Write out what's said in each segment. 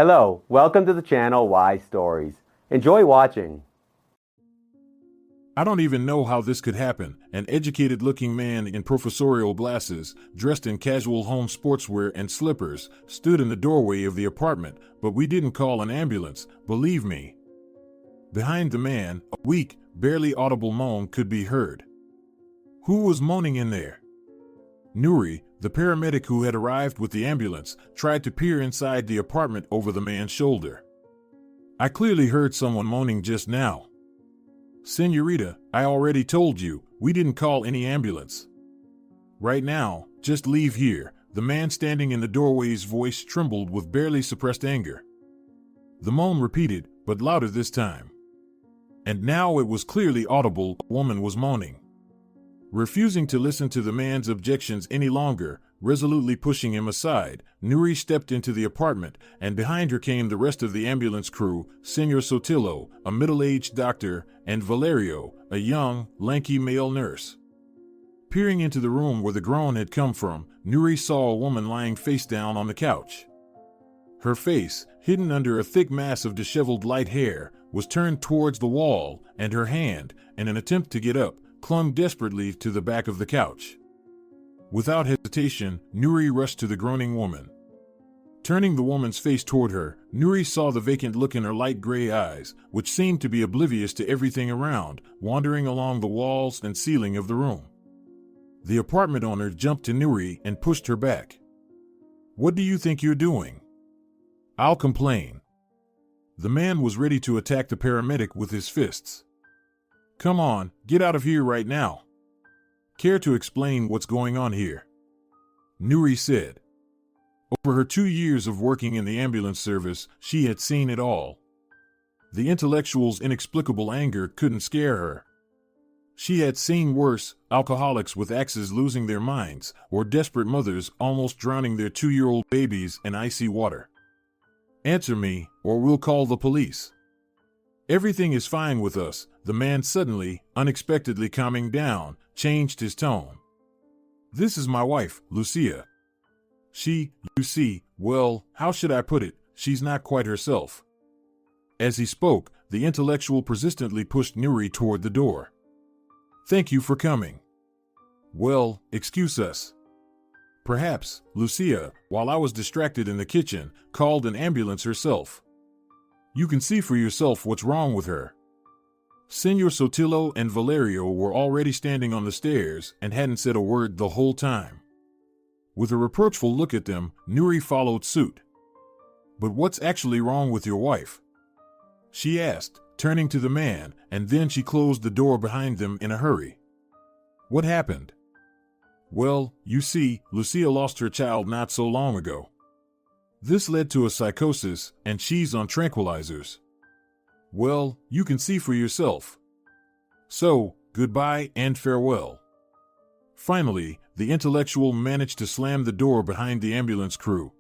Hello, welcome to the channel Why Stories. Enjoy watching. I don't even know how this could happen. An educated-looking man in professorial glasses, dressed in casual home sportswear and slippers, stood in the doorway of the apartment, but we didn't call an ambulance, believe me. Behind the man, a weak, barely audible moan could be heard. Who was moaning in there? Nuri, the paramedic who had arrived with the ambulance, tried to peer inside the apartment over the man's shoulder. I clearly heard someone moaning just now. Senorita, I already told you, we didn't call any ambulance. Right now, just leave here. The man standing in the doorway's voice trembled with barely suppressed anger. The moan repeated, but louder this time. And now it was clearly audible. A woman was moaning. Refusing to listen to the man's objections any longer, resolutely pushing him aside, Nuri stepped into the apartment, and behind her came the rest of the ambulance crew, Senor Sotillo, a middle-aged doctor, and Valerio, a young, lanky male nurse. Peering into the room where the groan had come from, Nuri saw a woman lying face down on the couch. Her face, hidden under a thick mass of disheveled light hair, was turned towards the wall, and her hand, in an attempt to get up, clung desperately to the back of the couch. Without hesitation, Nuri rushed to the groaning woman. Turning the woman's face toward her, Nuri saw the vacant look in her light gray eyes, which seemed to be oblivious to everything around, wandering along the walls and ceiling of the room. The apartment owner jumped to Nuri and pushed her back. "What do you think you're doing?" "I'll complain." The man was ready to attack the paramedic with his fists. "Come on, get out of here right now." "Care to explain what's going on here?" Nuri said. Over her 2 years of working in the ambulance service, she had seen it all. The intellectual's inexplicable anger couldn't scare her. She had seen worse, alcoholics with axes losing their minds, or desperate mothers almost drowning their 2-year-old babies in icy water. "Answer me, or we'll call the police." "Everything is fine with us," the man suddenly, unexpectedly calming down, changed his tone. "This is my wife, Lucia. You see, well, how should I put it, she's not quite herself." As he spoke, the intellectual persistently pushed Nuri toward the door. "Thank you for coming." "Well, excuse us." Perhaps, Lucia, while I was distracted in the kitchen, called an ambulance herself. You can see for yourself what's wrong with her. Senor Sotillo and Valerio were already standing on the stairs and hadn't said a word the whole time. With a reproachful look at them, Nuri followed suit. "But what's actually wrong with your wife?" she asked, turning to the man, and then she closed the door behind them in a hurry. "What happened?" "Well, you see, Lucia lost her child not so long ago. This led to a psychosis, and she's on tranquilizers. Well, you can see for yourself. So, goodbye and farewell." Finally, the intellectual managed to slam the door behind the ambulance crew.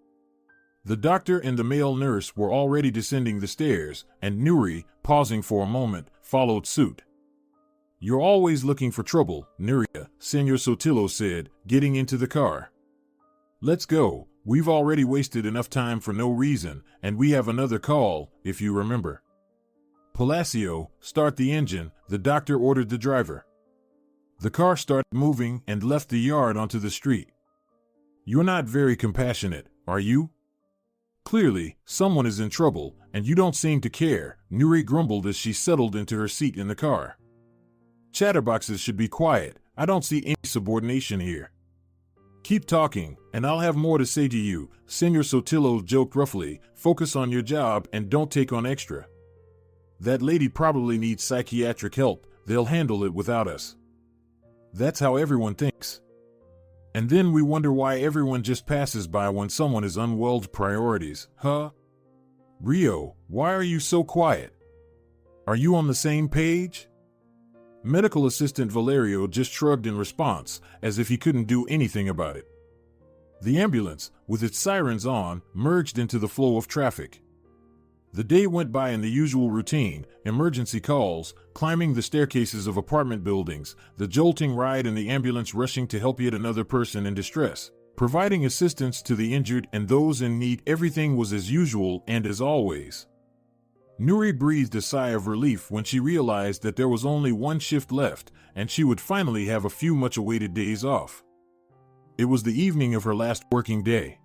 The doctor and the male nurse were already descending the stairs, and Nuri, pausing for a moment, followed suit. "You're always looking for trouble, Nuria," Senor Sotillo said, getting into the car. "Let's go. We've already wasted enough time for no reason, and we have another call, if you remember." "Palacio, start the engine," the doctor ordered the driver. The car started moving and left the yard onto the street. "You're not very compassionate, are you? Clearly, someone is in trouble, and you don't seem to care," Nuri grumbled as she settled into her seat in the car. "Chatterboxes should be quiet. I don't see any subordination here." "Keep talking, and I'll have more to say to you," Senor Sotillo joked roughly. "Focus on your job and don't take on extra. That lady probably needs psychiatric help. They'll handle it without us." That's how everyone thinks. And then we wonder why everyone just passes by when someone is unwell's priorities, huh? "Rio, why are you so quiet? Are you on the same page?" Medical assistant Valerio just shrugged in response, as if he couldn't do anything about it. The ambulance, with its sirens on, merged into the flow of traffic. The day went by in the usual routine: emergency calls, climbing the staircases of apartment buildings, the jolting ride in the ambulance rushing to help yet another person in distress, providing assistance to the injured and those in need. Everything was as usual and as always. Nuri breathed a sigh of relief when she realized that there was only one shift left and she would finally have a few much-awaited days off. It was the evening of her last working day.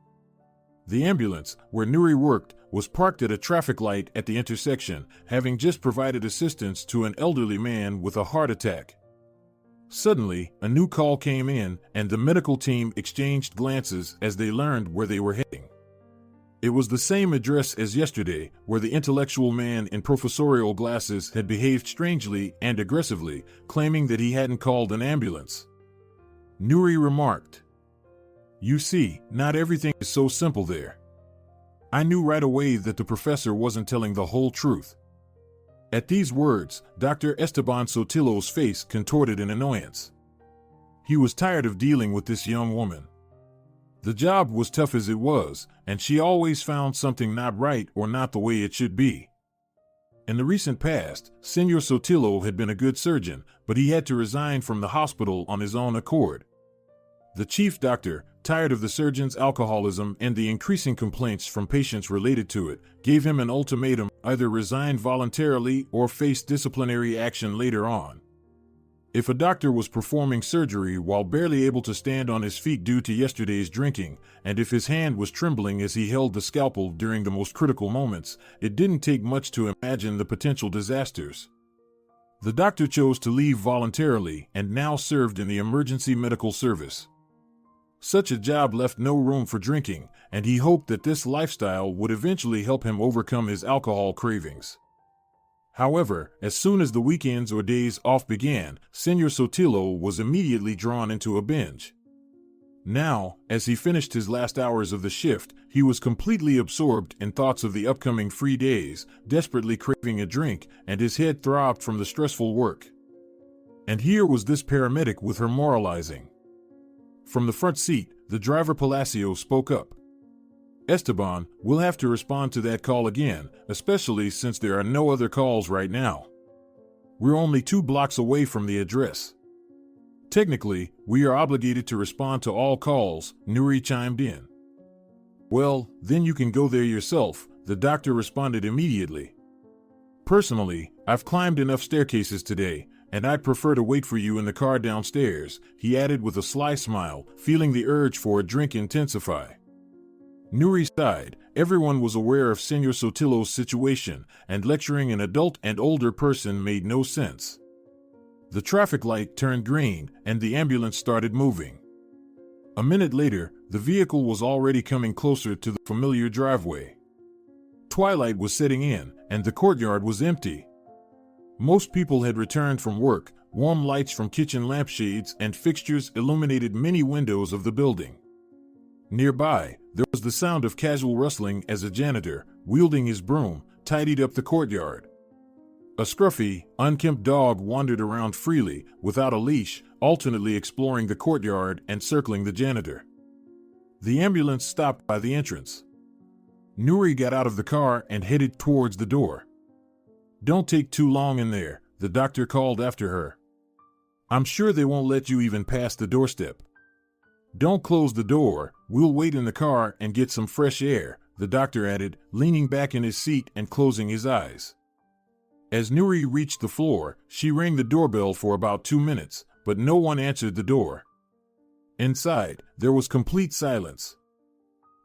The ambulance, where Nuri worked, was parked at a traffic light at the intersection, having just provided assistance to an elderly man with a heart attack. Suddenly, a new call came in, and the medical team exchanged glances as they learned where they were heading. It was the same address as yesterday, where the intellectual man in professorial glasses had behaved strangely and aggressively, claiming that he hadn't called an ambulance. Nuri remarked, "You see, not everything is so simple there." I knew right away that the professor wasn't telling the whole truth. At these words, Dr. Esteban Sotillo's face contorted in annoyance. He was tired of dealing with this young woman. The job was tough as it was, and she always found something not right or not the way it should be. In the recent past, Senor Sotillo had been a good surgeon, but he had to resign from the hospital on his own accord. The chief doctor, tired of the surgeon's alcoholism and the increasing complaints from patients related to it, gave him an ultimatum: either resign voluntarily or face disciplinary action later on. If a doctor was performing surgery while barely able to stand on his feet due to yesterday's drinking, and if his hand was trembling as he held the scalpel during the most critical moments, it didn't take much to imagine the potential disasters. The doctor chose to leave voluntarily and now served in the emergency medical service. Such a job left no room for drinking, and he hoped that this lifestyle would eventually help him overcome his alcohol cravings. However, as soon as the weekends or days off began, Senor Sotillo was immediately drawn into a binge. Now, as he finished his last hours of the shift, he was completely absorbed in thoughts of the upcoming free days, desperately craving a drink, and his head throbbed from the stressful work. And here was this paramedic with her moralizing. From the front seat, the driver Palacio spoke up. "Esteban, we'll have to respond to that call again, especially since there are no other calls right now. We're only 2 blocks away from the address." "Technically, we are obligated to respond to all calls," Nuri chimed in. "Well, then you can go there yourself," the doctor responded immediately. "Personally, I've climbed enough staircases today, and I'd prefer to wait for you in the car downstairs," he added with a sly smile, feeling the urge for a drink intensify. Nuri sighed. Everyone was aware of Senor Sotillo's situation, and lecturing an adult and older person made no sense. The traffic light turned green, and the ambulance started moving. A minute later, the vehicle was already coming closer to the familiar driveway. Twilight was setting in, and the courtyard was empty. Most people had returned from work. Warm lights from kitchen lampshades and fixtures illuminated many windows of the building. Nearby, there was the sound of casual rustling as a janitor, wielding his broom, tidied up the courtyard. A scruffy, unkempt dog wandered around freely, without a leash, alternately exploring the courtyard and circling the janitor. The ambulance stopped by the entrance. Nuri got out of the car and headed towards the door. "Don't take too long in there," the doctor called after her. "I'm sure they won't let you even past the doorstep." "Don't close the door, we'll wait in the car and get some fresh air," the doctor added, leaning back in his seat and closing his eyes. As Nuri reached the floor, she rang the doorbell for about 2 minutes, but no one answered the door. Inside, there was complete silence.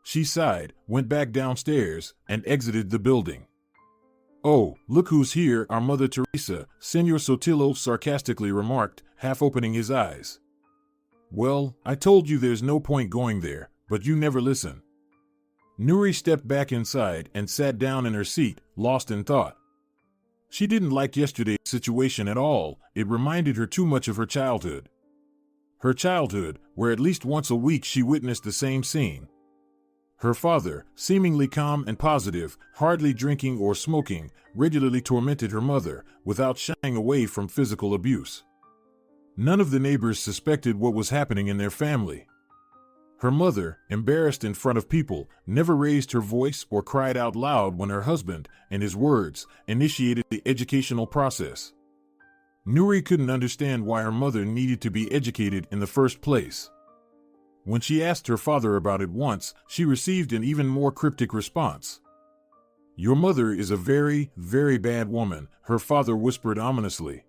She sighed, went back downstairs, and exited the building. "Oh, look who's here, our Mother Teresa," Senor Sotillo sarcastically remarked, half opening his eyes. "Well, I told you there's no point going there, but you never listen." Nuri stepped back inside and sat down in her seat, lost in thought. She didn't like yesterday's situation at all. It reminded her too much of her childhood. Her childhood, where at least once a week she witnessed the same scene. Her father, seemingly calm and positive, hardly drinking or smoking, regularly tormented her mother, without shying away from physical abuse. None of the neighbors suspected what was happening in their family. Her mother, embarrassed in front of people, never raised her voice or cried out loud when her husband, in his words, initiated the educational process. Nuri couldn't understand why her mother needed to be educated in the first place. When she asked her father about it once, she received an even more cryptic response. "Your mother is a very, very bad woman," her father whispered ominously.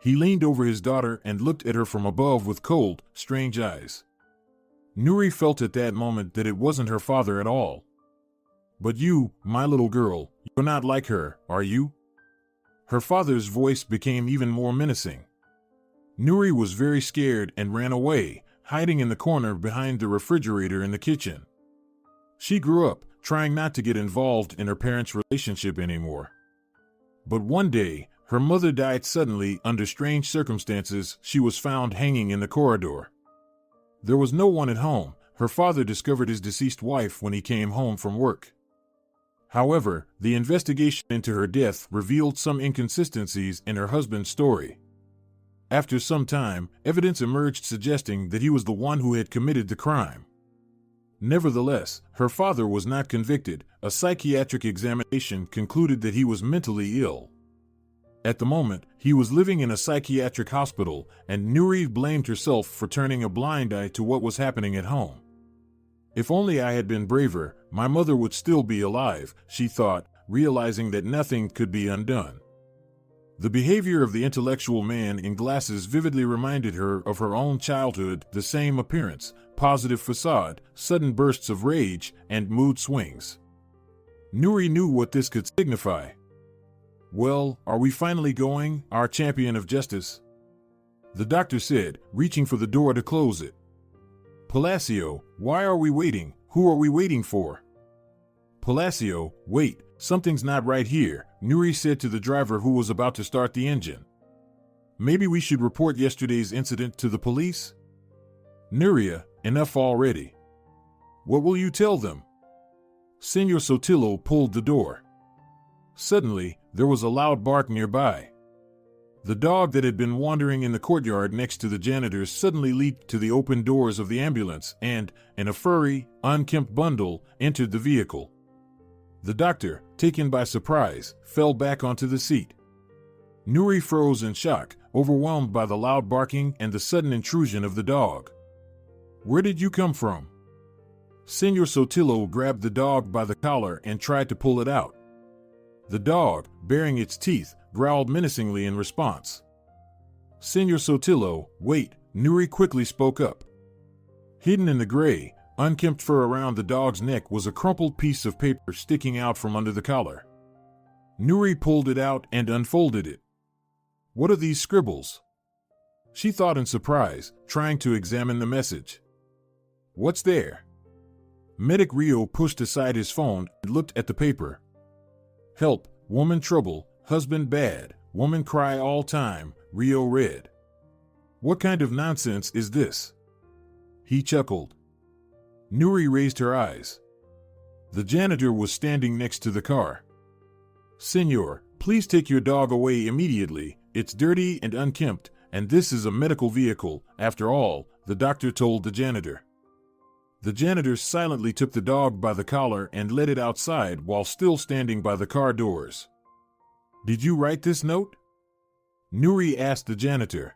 He leaned over his daughter and looked at her from above with cold, strange eyes. Nuri felt at that moment that it wasn't her father at all. "But you, my little girl, you're not like her, are you?" Her father's voice became even more menacing. Nuri was very scared and ran away, hiding in the corner behind the refrigerator in the kitchen. She grew up, trying not to get involved in her parents' relationship anymore. But one day, her mother died suddenly under strange circumstances. She was found hanging in the corridor. There was no one at home. Her father discovered his deceased wife when he came home from work. However, the investigation into her death revealed some inconsistencies in her husband's story. After some time, evidence emerged suggesting that he was the one who had committed the crime. Nevertheless, her father was not convicted. A psychiatric examination concluded that he was mentally ill. At the moment, he was living in a psychiatric hospital, and Nuri blamed herself for turning a blind eye to what was happening at home. "If only I had been braver, my mother would still be alive," she thought, realizing that nothing could be undone. The behavior of the intellectual man in glasses vividly reminded her of her own childhood, the same appearance, positive facade, sudden bursts of rage, and mood swings. Nuri knew what this could signify. "Well, are we finally going, our champion of justice?" the doctor said, reaching for the door to close it. "Palacio, why are we waiting? Who are we waiting for?" "Palacio, wait, something's not right here," Nuri said to the driver who was about to start the engine. "Maybe we should report yesterday's incident to the police?" "Nuria, enough already." "What will you tell them?" Senor Sotillo pulled the door. Suddenly, there was a loud bark nearby. The dog that had been wandering in the courtyard next to the janitors suddenly leaped to the open doors of the ambulance and, in a furry, unkempt bundle, entered the vehicle. The doctor, taken by surprise, fell back onto the seat. Nuri froze in shock, overwhelmed by the loud barking and the sudden intrusion of the dog. "Where did you come from?" Senor Sotillo grabbed the dog by the collar and tried to pull it out. The dog, baring its teeth, growled menacingly in response. "Senor Sotillo, wait," Nuri quickly spoke up. Hidden in the gray, unkempt fur around the dog's neck was a crumpled piece of paper sticking out from under the collar. Nuri pulled it out and unfolded it. "What are these scribbles?" She thought in surprise, trying to examine the message. "What's there?" Medic Rio pushed aside his phone and looked at the paper. "Help, woman trouble, husband bad, woman cry all time," Rio read. "What kind of nonsense is this?" He chuckled. Nuri raised her eyes. The janitor was standing next to the car. "Senor, please take your dog away immediately. It's dirty and unkempt, and this is a medical vehicle, after all," the doctor told the janitor. The janitor silently took the dog by the collar and led it outside while still standing by the car doors. "Did you write this note?" Nuri asked the janitor.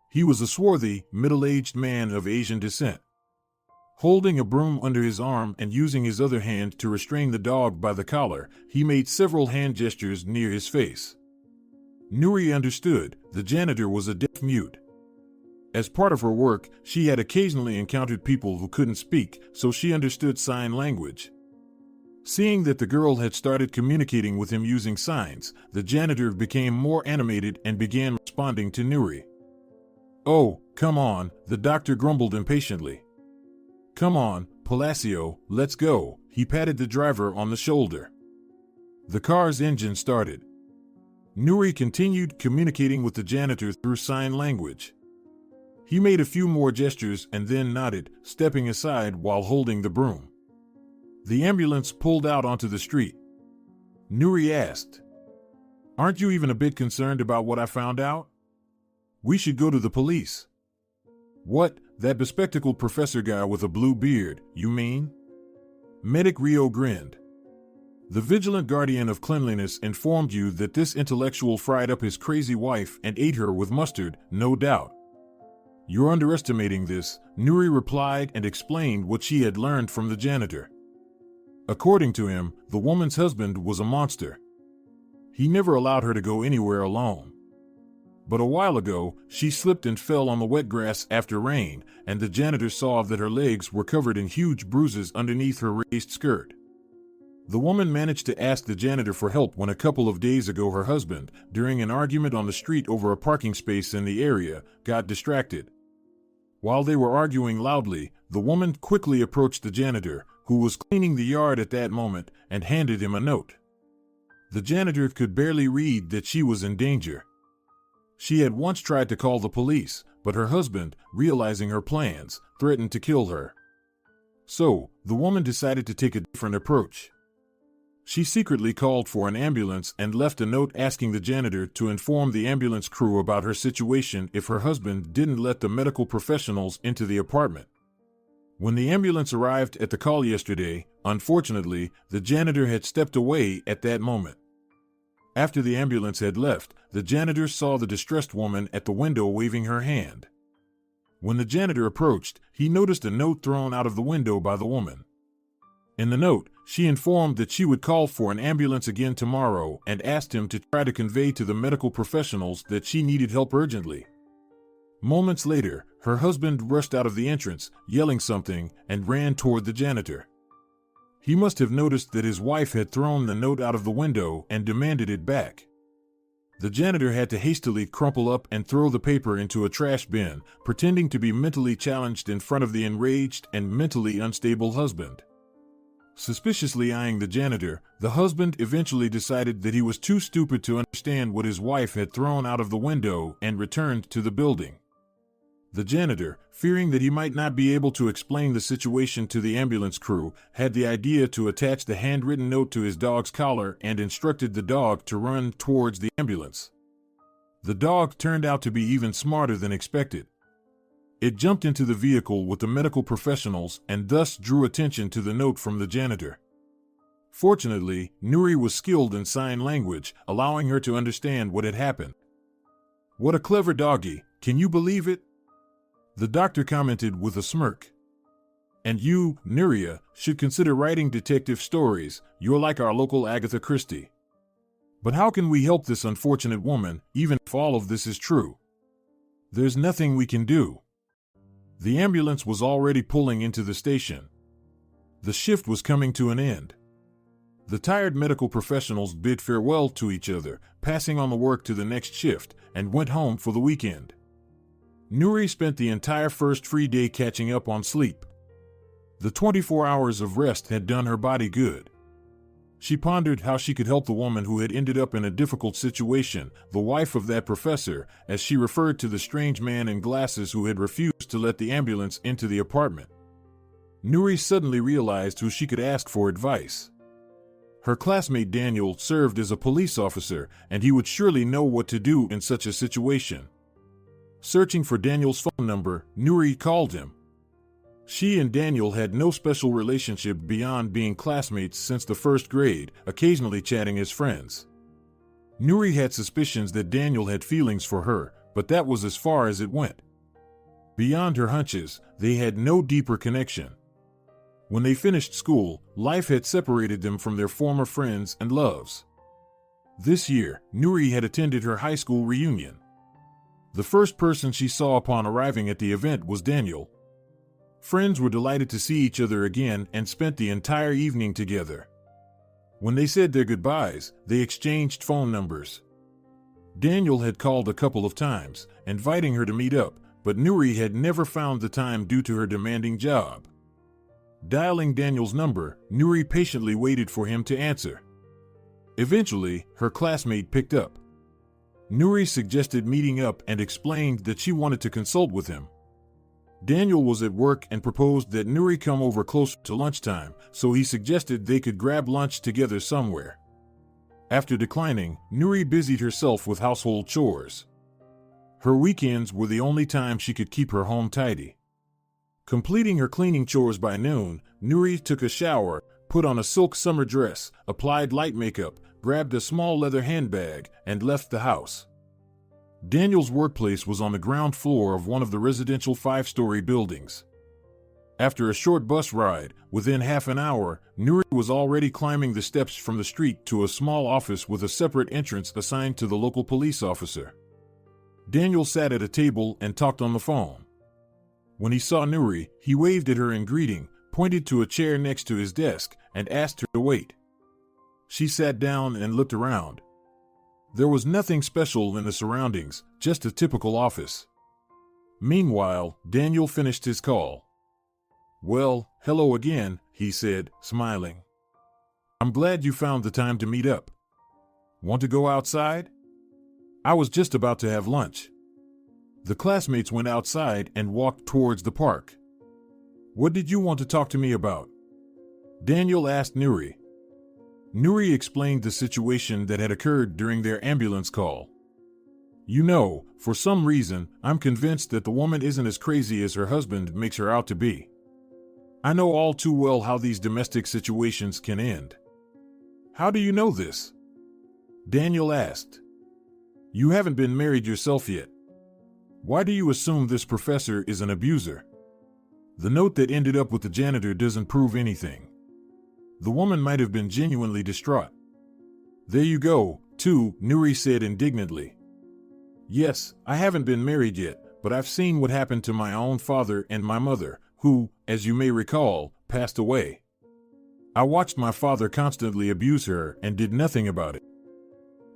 He was a swarthy, middle-aged man of Asian descent. Holding a broom under his arm and using his other hand to restrain the dog by the collar, he made several hand gestures near his face. Nuri understood. The janitor was a deaf mute. As part of her work, she had occasionally encountered people who couldn't speak, so she understood sign language. Seeing that the girl had started communicating with him using signs, the janitor became more animated and began responding to Nuri. "Oh, come on," the doctor grumbled impatiently. "Come on, Palacio, let's go," he patted the driver on the shoulder. The car's engine started. Nuri continued communicating with the janitor through sign language. He made a few more gestures and then nodded, stepping aside while holding the broom. The ambulance pulled out onto the street. Nuri asked, "Aren't you even a bit concerned about what I found out? We should go to the police." "What, that bespectacled professor guy with a blue beard, you mean?" Medic Rio grinned. "The vigilant guardian of cleanliness informed you that this intellectual fried up his crazy wife and ate her with mustard, no doubt." "You're underestimating this," Nuri replied and explained what she had learned from the janitor. According to him, the woman's husband was a monster. He never allowed her to go anywhere alone. But a while ago, she slipped and fell on the wet grass after rain, and the janitor saw that her legs were covered in huge bruises underneath her raised skirt. The woman managed to ask the janitor for help when a couple of days ago her husband, during an argument on the street over a parking space in the area, got distracted. While they were arguing loudly, the woman quickly approached the janitor, who was cleaning the yard at that moment, and handed him a note. The janitor could barely read that she was in danger. She had once tried to call the police, but her husband, realizing her plans, threatened to kill her. So, the woman decided to take a different approach. She secretly called for an ambulance and left a note asking the janitor to inform the ambulance crew about her situation if her husband didn't let the medical professionals into the apartment. When the ambulance arrived at the call yesterday, unfortunately, the janitor had stepped away at that moment. After the ambulance had left, the janitor saw the distressed woman at the window waving her hand. When the janitor approached, he noticed a note thrown out of the window by the woman. In the note, she informed that she would call for an ambulance again tomorrow and asked him to try to convey to the medical professionals that she needed help urgently. Moments later, her husband rushed out of the entrance, yelling something, and ran toward the janitor. He must have noticed that his wife had thrown the note out of the window and demanded it back. The janitor had to hastily crumple up and throw the paper into a trash bin, pretending to be mentally challenged in front of the enraged and mentally unstable husband. Suspiciously eyeing the janitor, the husband eventually decided that he was too stupid to understand what his wife had thrown out of the window and returned to the building. The janitor, fearing that he might not be able to explain the situation to the ambulance crew, had the idea to attach the handwritten note to his dog's collar and instructed the dog to run towards the ambulance. The dog turned out to be even smarter than expected. It jumped into the vehicle with the medical professionals and thus drew attention to the note from the janitor. Fortunately, Nuri was skilled in sign language, allowing her to understand what had happened. "What a clever doggy, can you believe it?" The doctor commented with a smirk. "And you, Nuria, should consider writing detective stories. You're like our local Agatha Christie." "But how can we help this unfortunate woman, even if all of this is true?" "There's nothing we can do." The ambulance was already pulling into the station. The shift was coming to an end. The tired medical professionals bid farewell to each other, passing on the work to the next shift, and went home for the weekend. Nuri spent the entire first free day catching up on sleep. The 24 hours of rest had done her body good. She pondered how she could help the woman who had ended up in a difficult situation, the wife of that professor, as she referred to the strange man in glasses who had refused to let the ambulance into the apartment. Nuri suddenly realized who she could ask for advice. Her classmate Daniel served as a police officer, and he would surely know what to do in such a situation. Searching for Daniel's phone number, Nuri called him. She and Daniel had no special relationship beyond being classmates since the first grade, occasionally chatting as friends. Nuri had suspicions that Daniel had feelings for her, but that was as far as it went. Beyond her hunches, they had no deeper connection. When they finished school, life had separated them from their former friends and loves. This year, Nuri had attended her high school reunion. The first person she saw upon arriving at the event was Daniel. Friends were delighted to see each other again and spent the entire evening together. When they said their goodbyes, they exchanged phone numbers. Daniel had called a couple of times, inviting her to meet up, but Nuri had never found the time due to her demanding job. Dialing Daniel's number, Nuri patiently waited for him to answer. Eventually, her classmate picked up. Nuri suggested meeting up and explained that she wanted to consult with him. Daniel was at work and proposed that Nuri come over closer to lunchtime, so he suggested they could grab lunch together somewhere. After declining, Nuri busied herself with household chores. Her weekends were the only time she could keep her home tidy. Completing her cleaning chores by noon, Nuri took a shower, put on a silk summer dress, applied light makeup, grabbed a small leather handbag, and left the house. Daniel's workplace was on the ground floor of one of the residential 5-story buildings. After a short bus ride, within half an hour, Nuri was already climbing the steps from the street to a small office with a separate entrance assigned to the local police officer. Daniel sat at a table and talked on the phone. When he saw Nuri, he waved at her in greeting, pointed to a chair next to his desk, and asked her to wait. She sat down and looked around. There was nothing special in the surroundings, just a typical office. Meanwhile, Daniel finished his call. "Well, hello again," he said, smiling. "I'm glad you found the time to meet up. Want to go outside? I was just about to have lunch." The classmates went outside and walked towards the park. "What did you want to talk to me about?" Daniel asked Nuri. Nuri explained the situation that had occurred during their ambulance call. "You know, for some reason, I'm convinced that the woman isn't as crazy as her husband makes her out to be. I know all too well how these domestic situations can end." "How do you know this?" Daniel asked. "You haven't been married yourself yet. Why do you assume this professor is an abuser? The note that ended up with the janitor doesn't prove anything. The woman might have been genuinely distraught." "There you go, too," Nuri said indignantly. "Yes, I haven't been married yet, but I've seen what happened to my own father and my mother, who, as you may recall, passed away. I watched my father constantly abuse her and did nothing about it."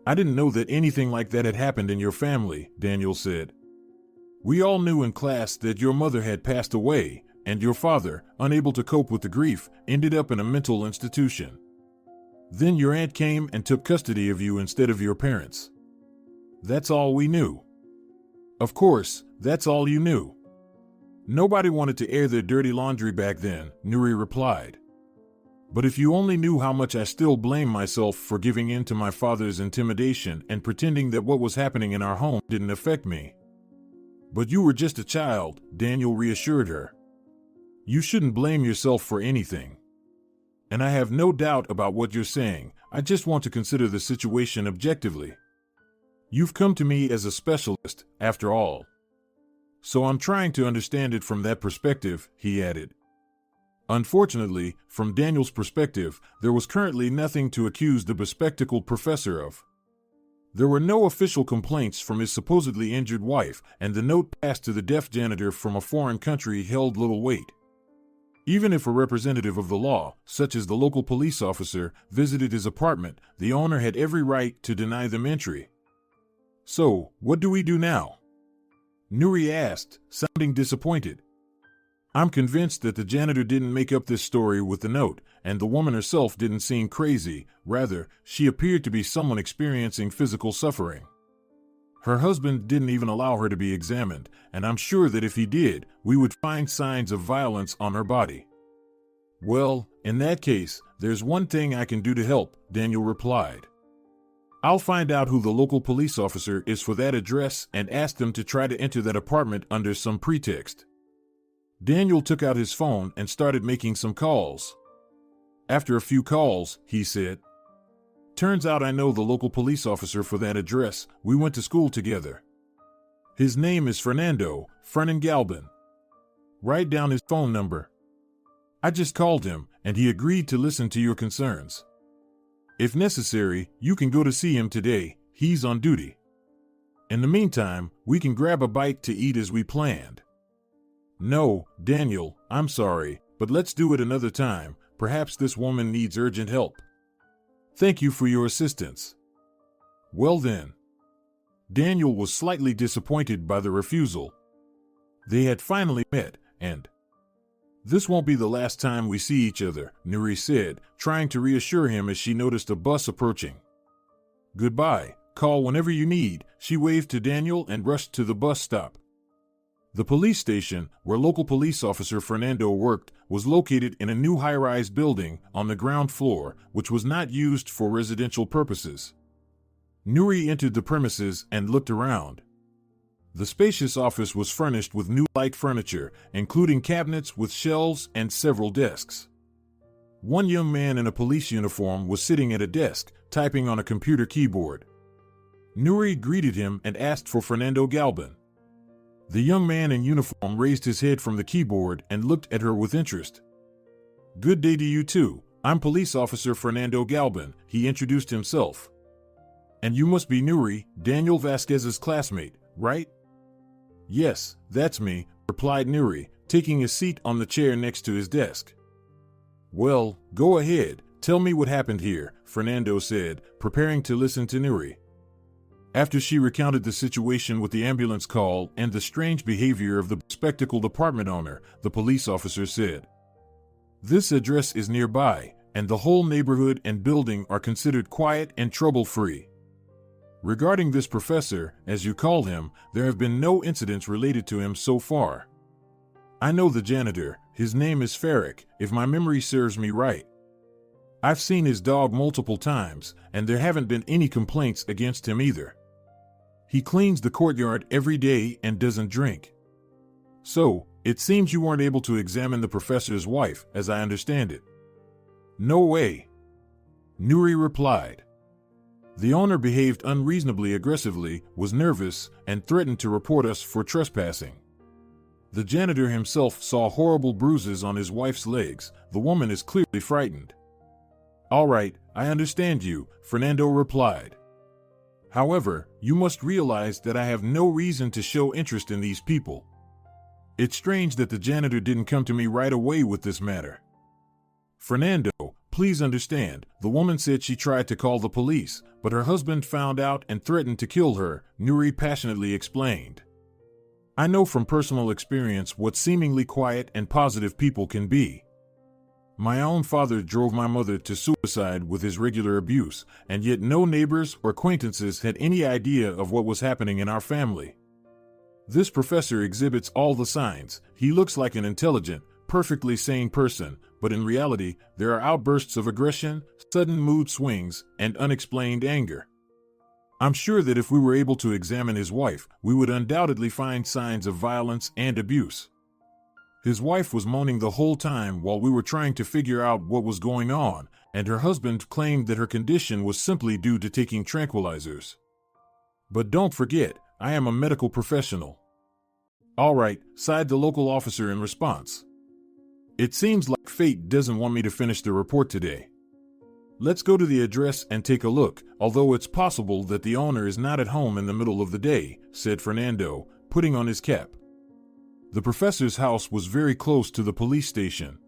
"I didn't know that anything like that had happened in your family," Daniel said. "We all knew in class that your mother had passed away, and your father, unable to cope with the grief, ended up in a mental institution. Then your aunt came and took custody of you instead of your parents. That's all we knew." "Of course, that's all you knew. Nobody wanted to air their dirty laundry back then," Nuri replied. "But if you only knew how much I still blame myself for giving in to my father's intimidation and pretending that what was happening in our home didn't affect me." "But you were just a child," Daniel reassured her. "You shouldn't blame yourself for anything. And I have no doubt about what you're saying. I just want to consider the situation objectively. You've come to me as a specialist, after all. So I'm trying to understand it from that perspective," he added. Unfortunately, from Daniel's perspective, there was currently nothing to accuse the bespectacled professor of. There were no official complaints from his supposedly injured wife, and the note passed to the deaf janitor from a foreign country held little weight. Even if a representative of the law, such as the local police officer, visited his apartment, the owner had every right to deny them entry. "So, what do we do now?" Nuri asked, sounding disappointed. "I'm convinced that the janitor didn't make up this story with the note, and the woman herself didn't seem crazy. Rather, she appeared to be someone experiencing physical suffering. Her husband didn't even allow her to be examined, and I'm sure that if he did, we would find signs of violence on her body." "Well, in that case, there's one thing I can do to help," Daniel replied. "I'll find out who the local police officer is for that address and ask them to try to enter that apartment under some pretext." Daniel took out his phone and started making some calls. After a few calls, he said, "Turns out I know the local police officer for that address. We went to school together. His name is Fernando Galban. Write down his phone number. I just called him, and he agreed to listen to your concerns. If necessary, you can go to see him today. He's on duty. In the meantime, we can grab a bite to eat as we planned." "No, Daniel, I'm sorry, but let's do it another time. Perhaps this woman needs urgent help. Thank you for your assistance." Well then. Daniel was slightly disappointed by the refusal. They had finally met, and "This won't be the last time we see each other," Nuri said, trying to reassure him as she noticed a bus approaching. "Goodbye, call whenever you need," she waved to Daniel and rushed to the bus stop. The police station, where local police officer Fernando worked, was located in a new high-rise building on the ground floor, which was not used for residential purposes. Nuri entered the premises and looked around. The spacious office was furnished with new light furniture, including cabinets with shelves and several desks. One young man in a police uniform was sitting at a desk, typing on a computer keyboard. Nuri greeted him and asked for Fernando Galban. The young man in uniform raised his head from the keyboard and looked at her with interest. "Good day to you too. I'm Police Officer Fernando Galban," he introduced himself. "And you must be Nuri, Daniel Vasquez's classmate, right?" "Yes, that's me," replied Nuri, taking a seat on the chair next to his desk. "Well, go ahead, tell me what happened here," Fernando said, preparing to listen to Nuri. After she recounted the situation with the ambulance call and the strange behavior of the spectacled apartment owner, the police officer said, "This address is nearby, and the whole neighborhood and building are considered quiet and trouble-free. Regarding this professor, as you call him, there have been no incidents related to him so far. I know the janitor, his name is Farrick, if my memory serves me right. I've seen his dog multiple times, and there haven't been any complaints against him either. He cleans the courtyard every day and doesn't drink. So, it seems you weren't able to examine the professor's wife, as I understand it." "No way," Nuri replied. "The owner behaved unreasonably aggressively, was nervous, and threatened to report us for trespassing. The janitor himself saw horrible bruises on his wife's legs. The woman is clearly frightened." "All right, I understand you," Fernando replied. "However, you must realize that I have no reason to show interest in these people. It's strange that the janitor didn't come to me right away with this matter." "Fernando, please understand, the woman said she tried to call the police, but her husband found out and threatened to kill her," Nuri passionately explained. "I know from personal experience what seemingly quiet and positive people can be. My own father drove my mother to suicide with his regular abuse, and yet no neighbors or acquaintances had any idea of what was happening in our family. This professor exhibits all the signs. He looks like an intelligent, perfectly sane person, but in reality, there are outbursts of aggression, sudden mood swings, and unexplained anger. I'm sure that if we were able to examine his wife, we would undoubtedly find signs of violence and abuse. His wife was moaning the whole time while we were trying to figure out what was going on, and her husband claimed that her condition was simply due to taking tranquilizers. But don't forget, I am a medical professional." "All right," sighed the local officer in response. "It seems like fate doesn't want me to finish the report today. Let's go to the address and take a look, although it's possible that the owner is not at home in the middle of the day," said Fernando, putting on his cap. The professor's house was very close to the police station.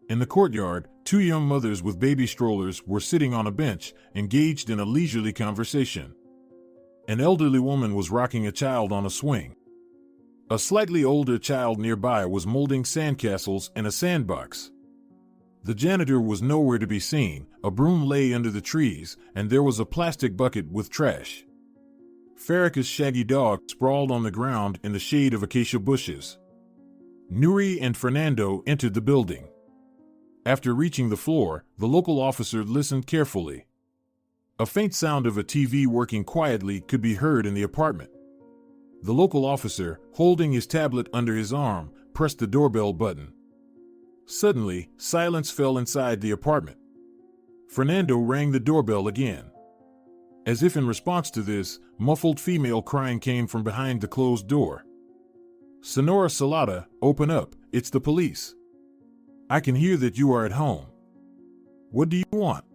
In the courtyard, two young mothers with baby strollers were sitting on a bench, engaged in a leisurely conversation. An elderly woman was rocking a child on a swing. A slightly older child nearby was molding sandcastles in a sandbox. The janitor was nowhere to be seen. A broom lay under the trees, and there was a plastic bucket with trash. Farrick's shaggy dog sprawled on the ground in the shade of acacia bushes. Nuri and Fernando entered the building. After reaching the floor, the local officer listened carefully. A faint sound of a TV working quietly could be heard in the apartment. The local officer, holding his tablet under his arm, pressed the doorbell button. Suddenly, silence fell inside the apartment. Fernando rang the doorbell again. As if in response to this, muffled female crying came from behind the closed door. "Senora Salada, open up, it's the police. I can hear that you are at home. What do you want?"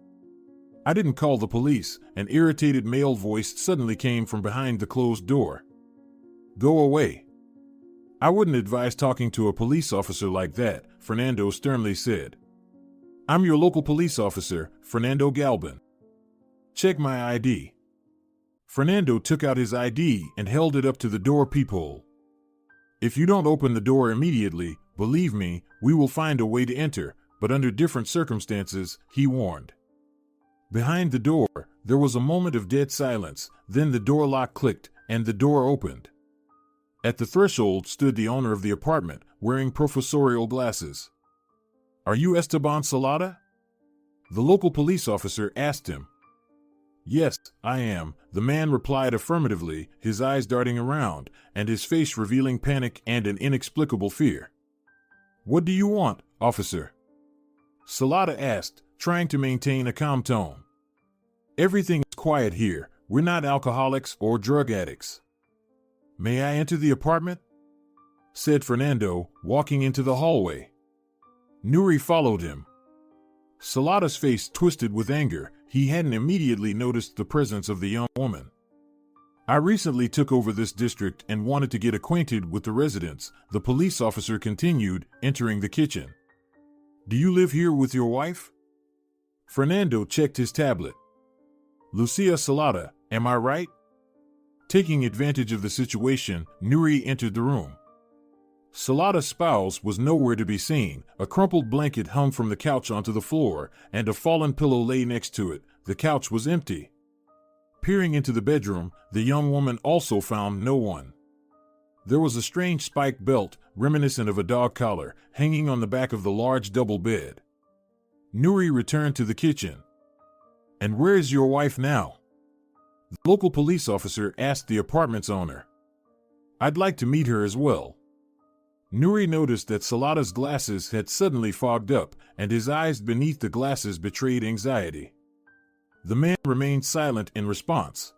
"I didn't call the police," an irritated male voice suddenly came from behind the closed door. "Go away." "I wouldn't advise talking to a police officer like that," Fernando sternly said. "I'm your local police officer, Fernando Galban. Check my ID." Fernando took out his ID and held it up to the door peephole. "If you don't open the door immediately, believe me, we will find a way to enter, but under different circumstances," he warned. Behind the door, there was a moment of dead silence, then the door lock clicked, and the door opened. At the threshold stood the owner of the apartment, wearing professorial glasses. "Are you Esteban Salada?" the local police officer asked him. "Yes, I am," the man replied affirmatively, his eyes darting around, and his face revealing panic and an inexplicable fear. "What do you want, officer?" Salada asked, trying to maintain a calm tone. "Everything is quiet here, We're not alcoholics or drug addicts. May I enter the apartment? Said Fernando, walking into the hallway. Nuri followed him. Salada's face twisted with anger. He hadn't immediately noticed the presence of the young woman. I recently took over this district and wanted to get acquainted with the residents, the police officer continued, entering the kitchen. Do you live here with your wife? Fernando checked his tablet. Lucia Salada, am I right? Taking advantage of the situation, Nuri entered the room. Salada's spouse was nowhere to be seen. A crumpled blanket hung from the couch onto the floor, and a fallen pillow lay next to it. The couch was empty. Peering into the bedroom, the young woman also found no one. There was a strange spiked belt, reminiscent of a dog collar, hanging on the back of the large double bed. Nuri returned to the kitchen. And where is your wife now? The local police officer asked the apartment's owner. I'd like to meet her as well. Nuri noticed that Salada's glasses had suddenly fogged up, and his eyes beneath the glasses betrayed anxiety. The man remained silent in response.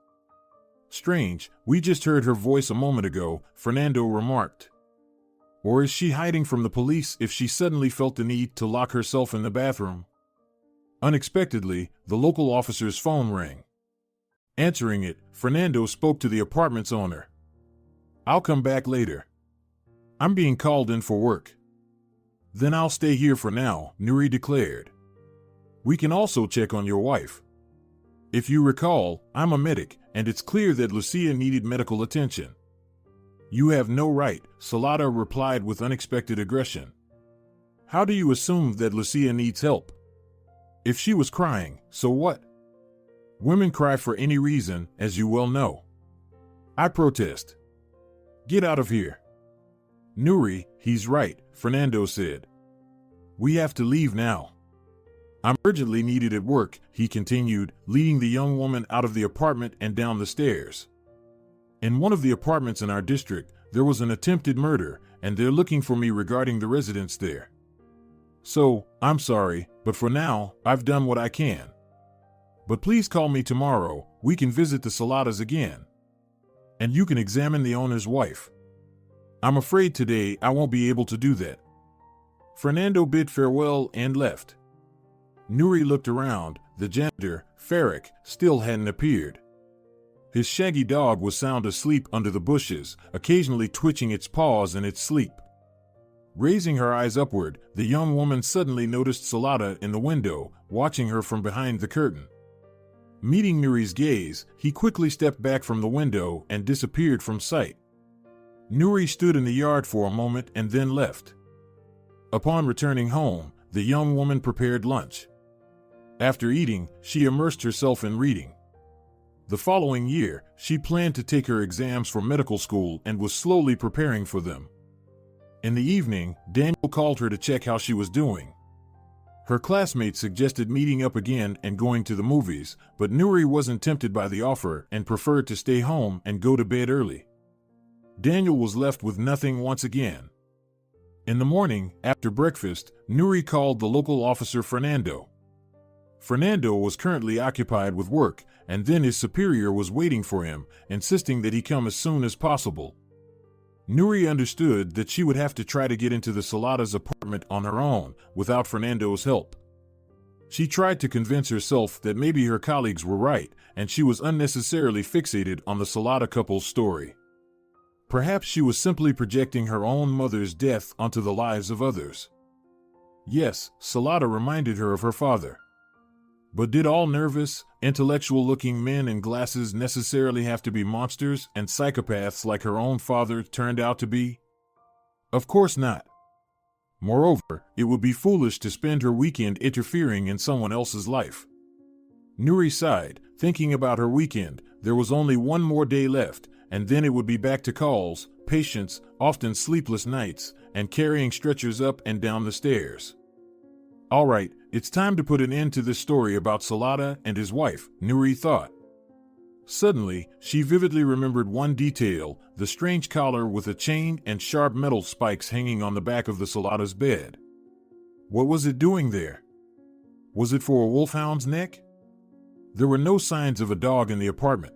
Strange, we just heard her voice a moment ago, Fernando remarked. Or is she hiding from the police if she suddenly felt the need to lock herself in the bathroom? Unexpectedly, the local officer's phone rang. Answering it, Fernando spoke to the apartment's owner. I'll come back later. I'm being called in for work. Then I'll stay here for now, Nuri declared. We can also check on your wife. If you recall, I'm a medic, and it's clear that Lucia needed medical attention. You have no right, Salada replied with unexpected aggression. How do you assume that Lucia needs help? If she was crying, so what? Women cry for any reason, as you well know. I protest. Get out of here. Nuri, he's right, Fernando said. We have to leave now. I'm urgently needed at work, he continued, leading the young woman out of the apartment and down the stairs. In one of the apartments in our district, there was an attempted murder, and they're looking for me regarding the residents there. So, I'm sorry, but for now, I've done what I can. But please call me tomorrow, we can visit the Saladas again. And you can examine the owner's wife. I'm afraid today I won't be able to do that. Fernando bid farewell and left. Nuri looked around. The janitor, Farrick, still hadn't appeared. His shaggy dog was sound asleep under the bushes, occasionally twitching its paws in its sleep. Raising her eyes upward, the young woman suddenly noticed Salada in the window, watching her from behind the curtain. Meeting Nuri's gaze, he quickly stepped back from the window and disappeared from sight. Nuri stood in the yard for a moment and then left. Upon returning home, the young woman prepared lunch. After eating, she immersed herself in reading. The following year, she planned to take her exams for medical school and was slowly preparing for them. In the evening, Daniel called her to check how she was doing. Her classmates suggested meeting up again and going to the movies, but Nuri wasn't tempted by the offer and preferred to stay home and go to bed early. Daniel was left with nothing once again. In the morning, after breakfast, Nuri called the local officer Fernando. Fernando was currently occupied with work, and then his superior was waiting for him, insisting that he come as soon as possible. Nuri understood that she would have to try to get into the Salada's apartment on her own, without Fernando's help. She tried to convince herself that maybe her colleagues were right, and she was unnecessarily fixated on the Salada couple's story. Perhaps she was simply projecting her own mother's death onto the lives of others. Yes, Salada reminded her of her father. But did all nervous, intellectual-looking men in glasses necessarily have to be monsters and psychopaths like her own father turned out to be? Of course not. Moreover, it would be foolish to spend her weekend interfering in someone else's life. Nuri sighed, thinking about her weekend. There was only one more day left, and then it would be back to calls, patients, often sleepless nights, and carrying stretchers up and down the stairs. All right, it's time to put an end to this story about Salada and his wife, Nuri thought. Suddenly, she vividly remembered one detail, the strange collar with a chain and sharp metal spikes hanging on the back of the Salada's bed. What was it doing there? Was it for a wolfhound's neck? There were no signs of a dog in the apartment.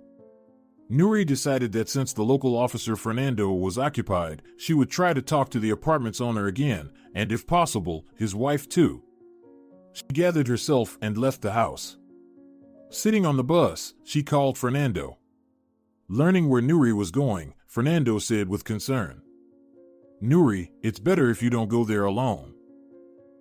Nuri decided that since the local officer Fernando was occupied, she would try to talk to the apartment's owner again, and if possible, his wife too. She gathered herself and left the house. Sitting on the bus, she called Fernando. Learning where Nuri was going, Fernando said with concern, "Nuri, it's better if you don't go there alone.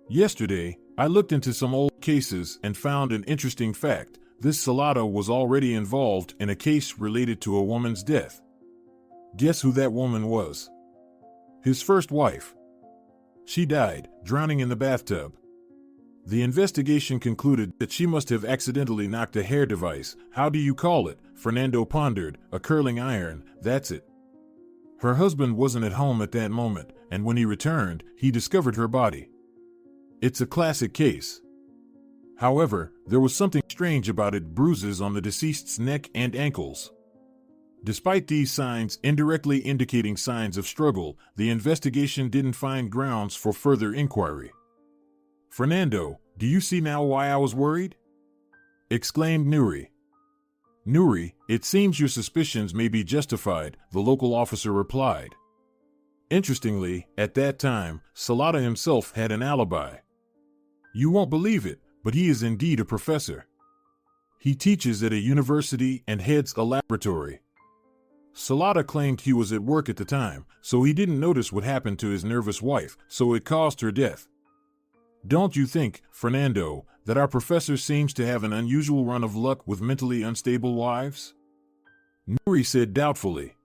Yesterday, I looked into some old cases and found an interesting fact. This Salado was already involved in a case related to a woman's death. Guess who that woman was? His first wife. She died, drowning in the bathtub. The investigation concluded that she must have accidentally knocked a hair device. How do you call it?" Fernando pondered. "A curling iron, that's it. Her husband wasn't at home at that moment, and when he returned, he discovered her body. It's a classic case. However, there was something strange about it: bruises on the deceased's neck and ankles. Despite these signs indirectly indicating signs of struggle, the investigation didn't find grounds for further inquiry." "Fernando, do you see now why I was worried?" exclaimed Nuri. "Nuri, it seems your suspicions may be justified," the local officer replied. Interestingly, at that time, Salada himself had an alibi. You won't believe it, but he is indeed a professor. He teaches at a university and heads a laboratory. Salada claimed he was at work at the time, so he didn't notice what happened to his nervous wife, so it caused her death. Don't you think, Fernando, that our professor seems to have an unusual run of luck with mentally unstable wives?" Nuri said doubtfully.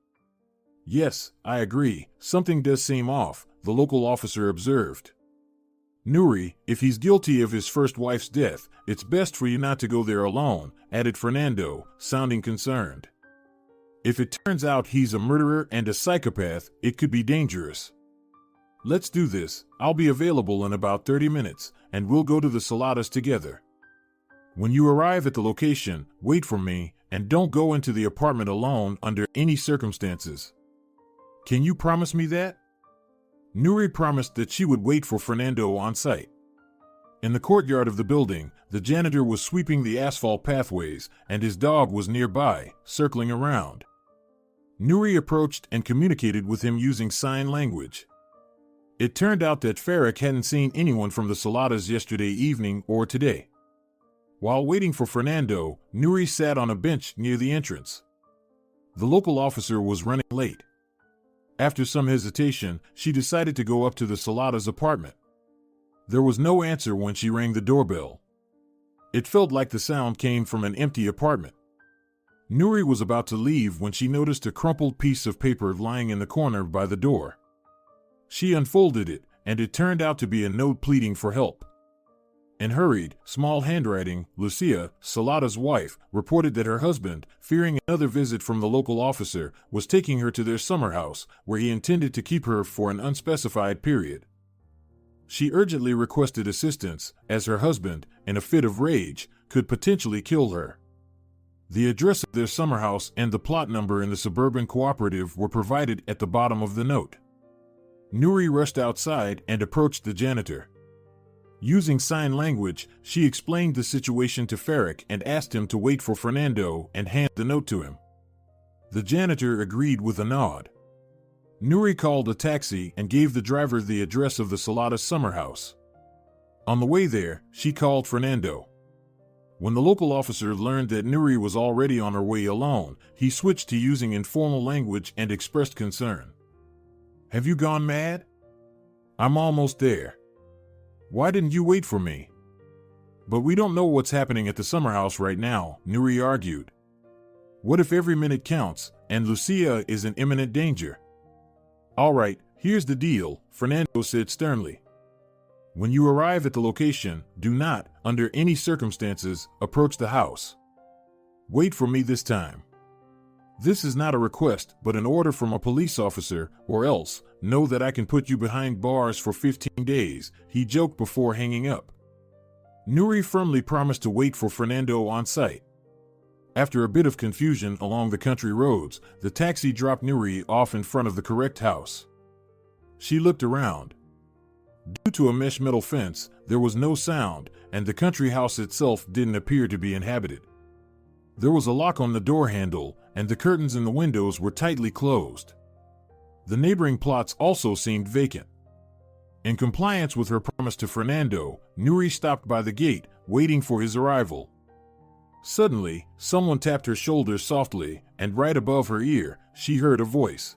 "Yes, I agree, something does seem off," the local officer observed. "Nuri, if he's guilty of his first wife's death, it's best for you not to go there alone," added Fernando, sounding concerned. "If it turns out he's a murderer and a psychopath, it could be dangerous. Let's do this. I'll be available in about 30 minutes, and we'll go to the Saladas together. When you arrive at the location, wait for me, and don't go into the apartment alone under any circumstances. Can you promise me that?" Nuri promised that she would wait for Fernando on site. In the courtyard of the building, the janitor was sweeping the asphalt pathways, and his dog was nearby, circling around. Nuri approached and communicated with him using sign language. It turned out that Farrick hadn't seen anyone from the Saladas yesterday evening or today. While waiting for Fernando, Nuri sat on a bench near the entrance. The local officer was running late. After some hesitation, she decided to go up to the Saladas' apartment. There was no answer when she rang the doorbell. It felt like the sound came from an empty apartment. Nuri was about to leave when she noticed a crumpled piece of paper lying in the corner by the door. She unfolded it, and it turned out to be a note pleading for help. In hurried, small handwriting, Lucia, Salada's wife, reported that her husband, fearing another visit from the local officer, was taking her to their summer house, where he intended to keep her for an unspecified period. She urgently requested assistance, as her husband, in a fit of rage, could potentially kill her. The address of their summer house and the plot number in the suburban cooperative were provided at the bottom of the note. Nuri rushed outside and approached the janitor. Using sign language, she explained the situation to Farrick and asked him to wait for Fernando and hand the note to him. The janitor agreed with a nod. Nuri called a taxi and gave the driver the address of the Salada summer house. On the way there, she called Fernando. When the local officer learned that Nuri was already on her way alone, he switched to using informal language and expressed concern. "Have you gone mad? I'm almost there. Why didn't you wait for me?" "But we don't know what's happening at the summer house right now," Nuri argued. "What if every minute counts, and Lucia is in imminent danger?" "All right, here's the deal," Fernando said sternly. "When you arrive at the location, do not, under any circumstances, approach the house. Wait for me this time. This is not a request, but an order from a police officer, or else, know that I can put you behind bars for 15 days, he joked before hanging up. Nuri firmly promised to wait for Fernando on site. After a bit of confusion along the country roads, the taxi dropped Nuri off in front of the correct house. She looked around. Due to a mesh metal fence, there was no sound, and the country house itself didn't appear to be inhabited. There was a lock on the door handle, and the curtains in the windows were tightly closed. The neighboring plots also seemed vacant. In compliance with her promise to Fernando, Nuri stopped by the gate, waiting for his arrival. Suddenly, someone tapped her shoulder softly, and right above her ear, she heard a voice.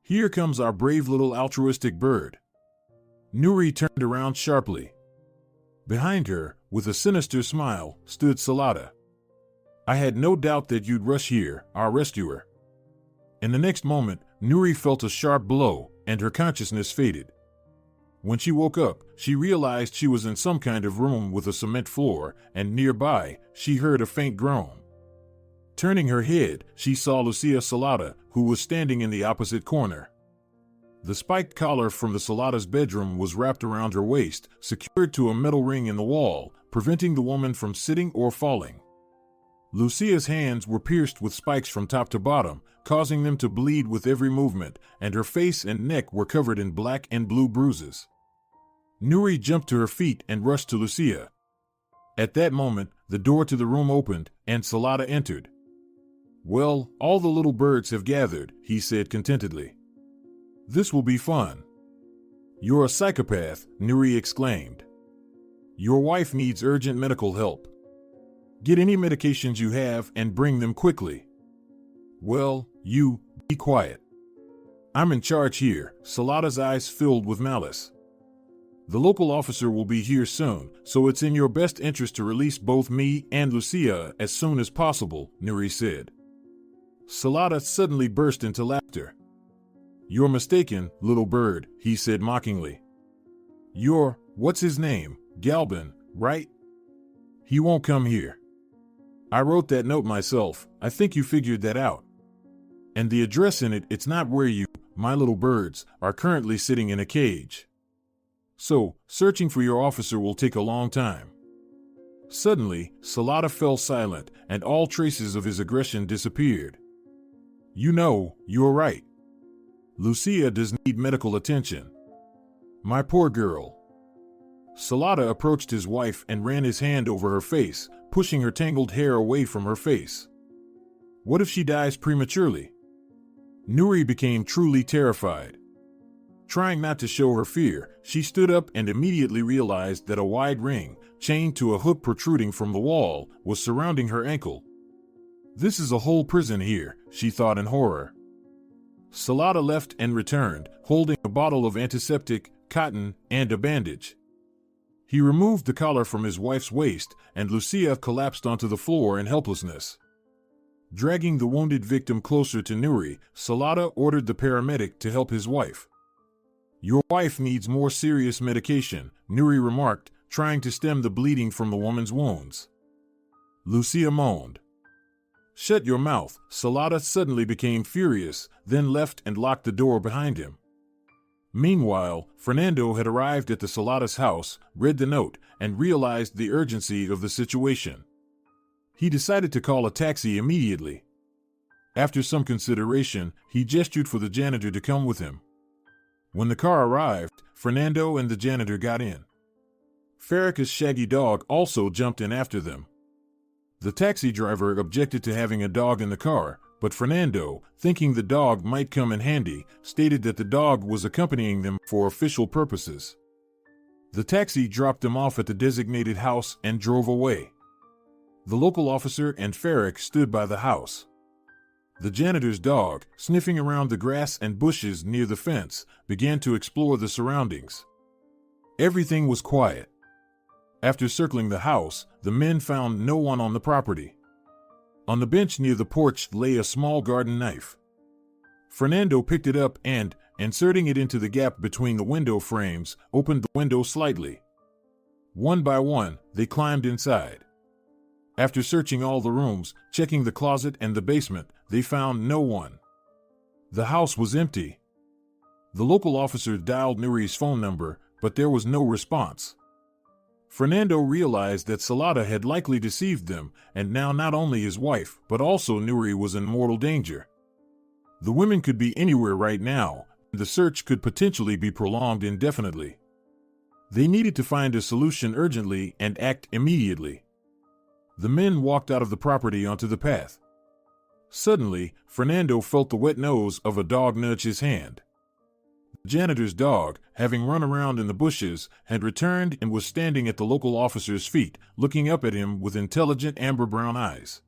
"Here comes our brave little altruistic bird." Nuri turned around sharply. Behind her, with a sinister smile, stood Salada. "I had no doubt that you'd rush here, our rescuer." In the next moment, Nuri felt a sharp blow, and her consciousness faded. When she woke up, she realized she was in some kind of room with a cement floor, and nearby, she heard a faint groan. Turning her head, she saw Lucia Salada, who was standing in the opposite corner. The spiked collar from the Salada's bedroom was wrapped around her waist, secured to a metal ring in the wall, preventing the woman from sitting or falling. Lucia's hands were pierced with spikes from top to bottom, causing them to bleed with every movement, and her face and neck were covered in black and blue bruises. Nuri jumped to her feet and rushed to Lucia. At that moment, the door to the room opened, and Salada entered. "Well, all the little birds have gathered," he said contentedly. "This will be fun." "You're a psychopath," Nuri exclaimed. "Your wife needs urgent medical help. Get any medications you have and bring them quickly." "Well, you, be quiet. I'm in charge here." Salada's eyes filled with malice. "The local officer will be here soon, so it's in your best interest to release both me and Lucia as soon as possible," Nuri said. Salada suddenly burst into laughter. "You're mistaken, little bird," he said mockingly. "You're, what's his name, Galban, right? He won't come here. I wrote that note myself. I think you figured that out. And the address in it, it's not where you, my little birds, are currently sitting in a cage. So, searching for your officer will take a long time." Suddenly, Salada fell silent, and all traces of his aggression disappeared. "You know, you're right. Lucia does need medical attention. My poor girl." Salada approached his wife and ran his hand over her face, pushing her tangled hair away from her face. What if she dies prematurely? Nuri became truly terrified. Trying not to show her fear, she stood up and immediately realized that a wide ring, chained to a hook protruding from the wall, was surrounding her ankle. "This is a whole prison here," she thought in horror. Salada left and returned, holding a bottle of antiseptic, cotton, and a bandage. He removed the collar from his wife's waist, and Lucia collapsed onto the floor in helplessness. Dragging the wounded victim closer to Nuri, Salada ordered the paramedic to help his wife. "Your wife needs more serious medication," Nuri remarked, trying to stem the bleeding from the woman's wounds. Lucia moaned. "Shut your mouth." Salada suddenly became furious, then left and locked the door behind him. Meanwhile, Fernando had arrived at the Salada's house, read the note, and realized the urgency of the situation. He decided to call a taxi immediately. After some consideration, he gestured for the janitor to come with him. When the car arrived, Fernando and the janitor got in. Farrak's shaggy dog also jumped in after them. The taxi driver objected to having a dog in the car, but Fernando, thinking the dog might come in handy, stated that the dog was accompanying them for official purposes. The taxi dropped them off at the designated house and drove away. The local officer and Farrak stood by the house. The janitor's dog, sniffing around the grass and bushes near the fence, began to explore the surroundings. Everything was quiet. After circling the house, the men found no one on the property. On the bench near the porch lay a small garden knife. Fernando picked it up and, inserting it into the gap between the window frames, opened the window slightly. One by one, they climbed inside. After searching all the rooms, checking the closet and the basement, they found no one. The house was empty. The local officer dialed Nuri's phone number, but there was no response. Fernando realized that Salada had likely deceived them, and now not only his wife, but also Nuri was in mortal danger. The women could be anywhere right now, and the search could potentially be prolonged indefinitely. They needed to find a solution urgently and act immediately. The men walked out of the property onto the path. Suddenly, Fernando felt the wet nose of a dog nudge his hand. The janitor's dog, having run around in the bushes, had returned and was standing at the local officer's feet, looking up at him with intelligent amber-brown eyes.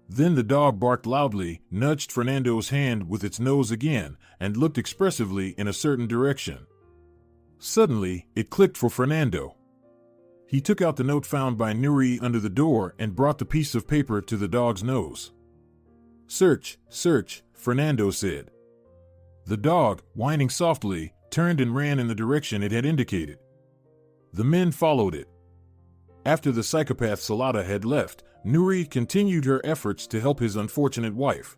Then the dog barked loudly, nudged Fernando's hand with its nose again, and looked expressively in a certain direction. Suddenly, it clicked for Fernando. He took out the note found by Nuri under the door and brought the piece of paper to the dog's nose. "Search, search," Fernando said. The dog, whining softly, turned and ran in the direction it had indicated. The men followed it. After the psychopath Salada had left, Nuri continued her efforts to help his unfortunate wife.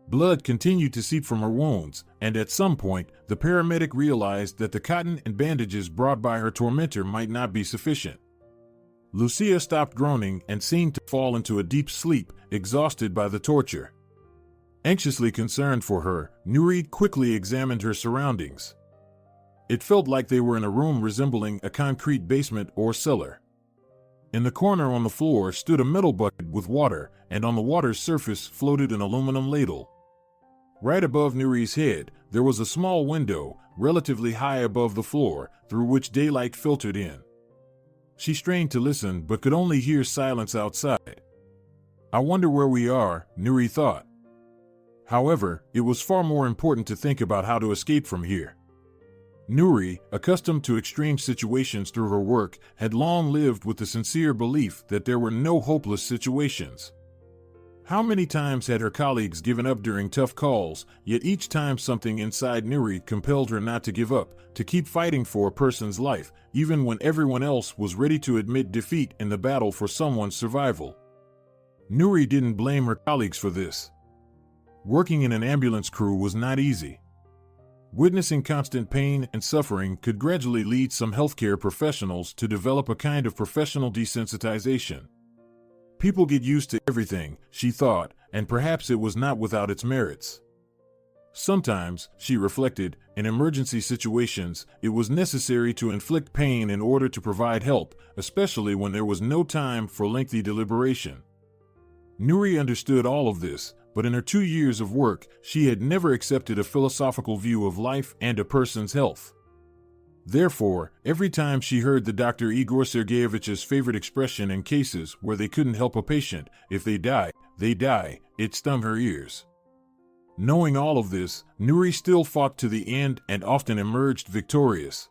Blood continued to seep from her wounds, and at some point, the paramedic realized that the cotton and bandages brought by her tormentor might not be sufficient. Lucia stopped groaning and seemed to fall into a deep sleep, exhausted by the torture. Anxiously concerned for her, Nuri quickly examined her surroundings. It felt like they were in a room resembling a concrete basement or cellar. In the corner on the floor stood a metal bucket with water, and on the water's surface floated an aluminum ladle. Right above Nuri's head, there was a small window, relatively high above the floor, through which daylight filtered in. She strained to listen but could only hear silence outside. "I wonder where we are," Nuri thought. However, it was far more important to think about how to escape from here. Nuri, accustomed to extreme situations through her work, had long lived with the sincere belief that there were no hopeless situations. How many times had her colleagues given up during tough calls, yet each time something inside Nuri compelled her not to give up, to keep fighting for a person's life, even when everyone else was ready to admit defeat in the battle for someone's survival. Nuri didn't blame her colleagues for this. Working in an ambulance crew was not easy. Witnessing constant pain and suffering could gradually lead some healthcare professionals to develop a kind of professional desensitization. People get used to everything, she thought, and perhaps it was not without its merits. Sometimes, she reflected, in emergency situations, it was necessary to inflict pain in order to provide help, especially when there was no time for lengthy deliberation. Nuri understood all of this, but in her 2 years of work, she had never accepted a philosophical view of life and a person's health. Therefore, every time she heard the Dr. Igor Sergeyevich's favorite expression in cases where they couldn't help a patient, "If they die, it stung her ears. Knowing all of this, Nuri still fought to the end and often emerged victorious.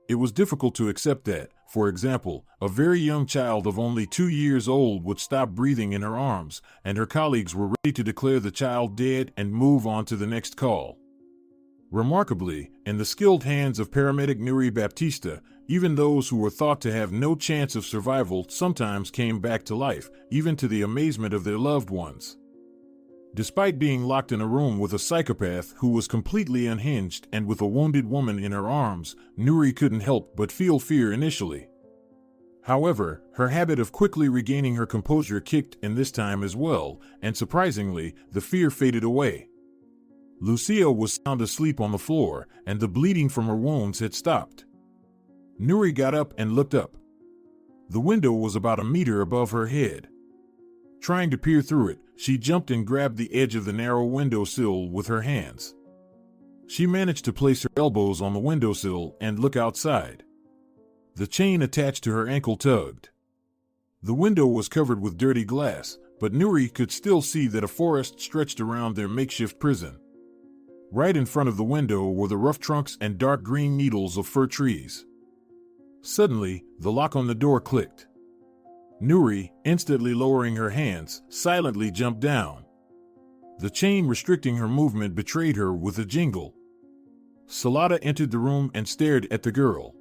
It was difficult to accept that, for example, a very young child of only 2 years old would stop breathing in her arms, and her colleagues were ready to declare the child dead and move on to the next call. Remarkably, in the skilled hands of paramedic Nuri Baptista, even those who were thought to have no chance of survival sometimes came back to life, even to the amazement of their loved ones. Despite being locked in a room with a psychopath who was completely unhinged and with a wounded woman in her arms, Nuri couldn't help but feel fear initially. However, her habit of quickly regaining her composure kicked in this time as well, and surprisingly, the fear faded away. Lucia was sound asleep on the floor, and the bleeding from her wounds had stopped. Nuri got up and looked up. The window was about a meter above her head. Trying to peer through it, she jumped and grabbed the edge of the narrow windowsill with her hands. She managed to place her elbows on the windowsill and look outside. The chain attached to her ankle tugged. The window was covered with dirty glass, but Nuri could still see that a forest stretched around their makeshift prison. Right in front of the window were the rough trunks and dark green needles of fir trees. Suddenly, the lock on the door clicked. Nuri, instantly lowering her hands, silently jumped down. The chain restricting her movement betrayed her with a jingle. Salada entered the room and stared at the girl.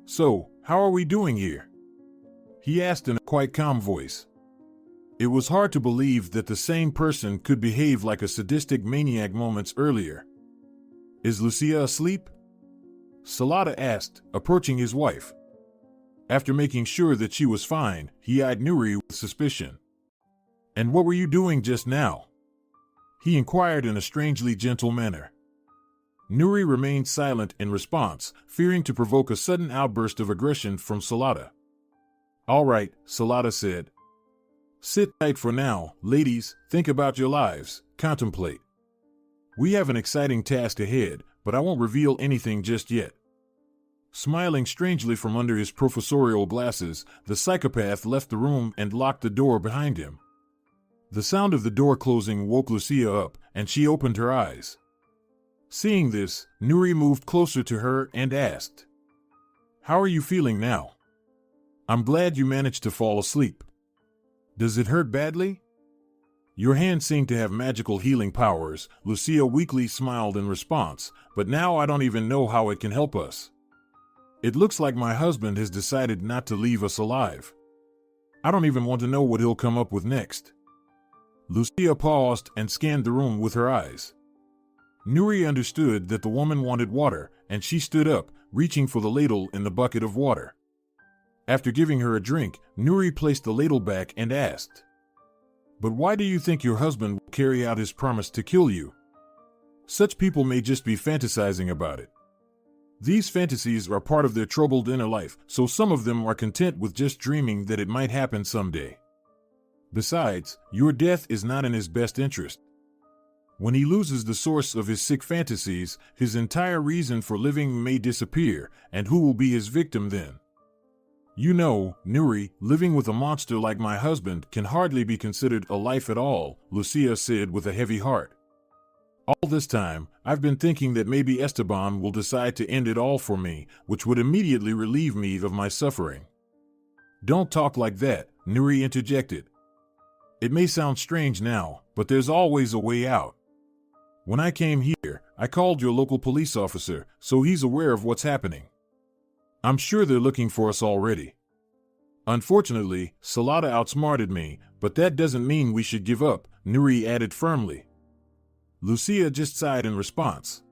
"So, how are we doing here?" he asked in a quite calm voice. It was hard to believe that the same person could behave like a sadistic maniac moments earlier. "Is Lucia asleep?" Salada asked, approaching his wife. After making sure that she was fine, he eyed Nuri with suspicion. "And what were you doing just now?" he inquired in a strangely gentle manner. Nuri remained silent in response, fearing to provoke a sudden outburst of aggression from Salada. All right, Salada said. Sit tight for now, ladies, think about your lives, contemplate. We have an exciting task ahead, but I won't reveal anything just yet. Smiling strangely from under his professorial glasses, the psychopath left the room and locked the door behind him. The sound of the door closing woke Lucia up, and she opened her eyes. Seeing this, Nuri moved closer to her and asked, "How are you feeling now? I'm glad you managed to fall asleep. Does it hurt badly?" "Your hand seemed to have magical healing powers," Lucia weakly smiled in response, "but now I don't even know how it can help us. It looks like my husband has decided not to leave us alive. I don't even want to know what he'll come up with next." Lucia paused and scanned the room with her eyes. Nuri understood that the woman wanted water, and she stood up, reaching for the ladle in the bucket of water. After giving her a drink, Nuri placed the ladle back and asked, "But why do you think your husband will carry out his promise to kill you? Such people may just be fantasizing about it. These fantasies are part of their troubled inner life, so some of them are content with just dreaming that it might happen someday. Besides, your death is not in his best interest. When he loses the source of his sick fantasies, his entire reason for living may disappear, and who will be his victim then? You know, Nuri, living with a monster like my husband can hardly be considered a life at all," Lucia said with a heavy heart. "All this time, I've been thinking that maybe Esteban will decide to end it all for me, which would immediately relieve me of my suffering." "Don't talk like that," Nuri interjected. "It may sound strange now, but there's always a way out. When I came here, I called your local police officer, so he's aware of what's happening. I'm sure they're looking for us already. Unfortunately, Salada outsmarted me, but that doesn't mean we should give up," Nuri added firmly. Lucia just sighed in response.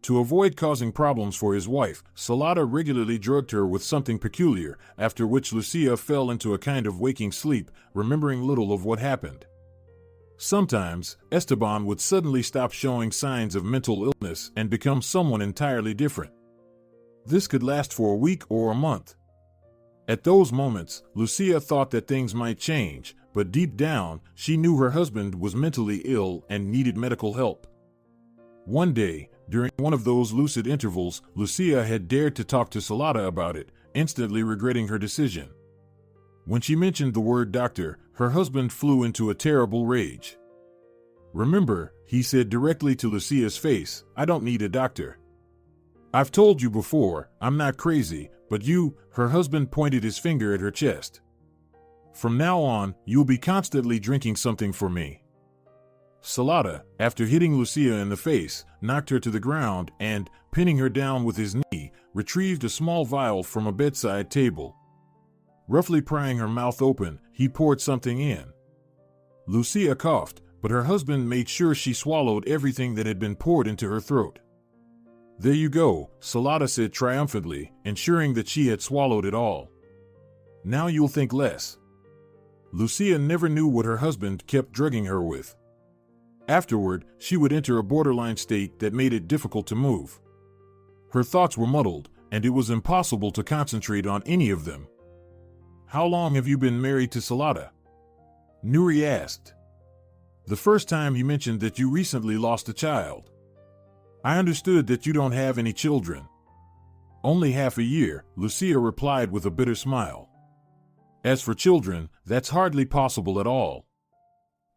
To avoid causing problems for his wife, Salada regularly drugged her with something peculiar, after which Lucia fell into a kind of waking sleep, remembering little of what happened. Sometimes, Esteban would suddenly stop showing signs of mental illness and become someone entirely different. This could last for a week or a month. At those moments, Lucia thought that things might change, but deep down, she knew her husband was mentally ill and needed medical help. One day, during one of those lucid intervals, Lucia had dared to talk to Salada about it, instantly regretting her decision. When she mentioned the word doctor, her husband flew into a terrible rage. "Remember," he said directly to Lucia's face, "I don't need a doctor. I've told you before, I'm not crazy, but you," her husband pointed his finger at her chest. "From now on, you'll be constantly drinking something for me." Salada, after hitting Lucia in the face, knocked her to the ground and, pinning her down with his knee, retrieved a small vial from a bedside table. Roughly prying her mouth open, he poured something in. Lucia coughed, but her husband made sure she swallowed everything that had been poured into her throat. "There you go," Salada said triumphantly, ensuring that she had swallowed it all. "Now you'll think less." Lucia never knew what her husband kept drugging her with. Afterward, she would enter a borderline state that made it difficult to move. Her thoughts were muddled, and it was impossible to concentrate on any of them. "How long have you been married to Salada?" Nuri asked. "The first time you mentioned that you recently lost a child. I understood that you don't have any children." "Only half a year," Lucia replied with a bitter smile. "As for children, that's hardly possible at all.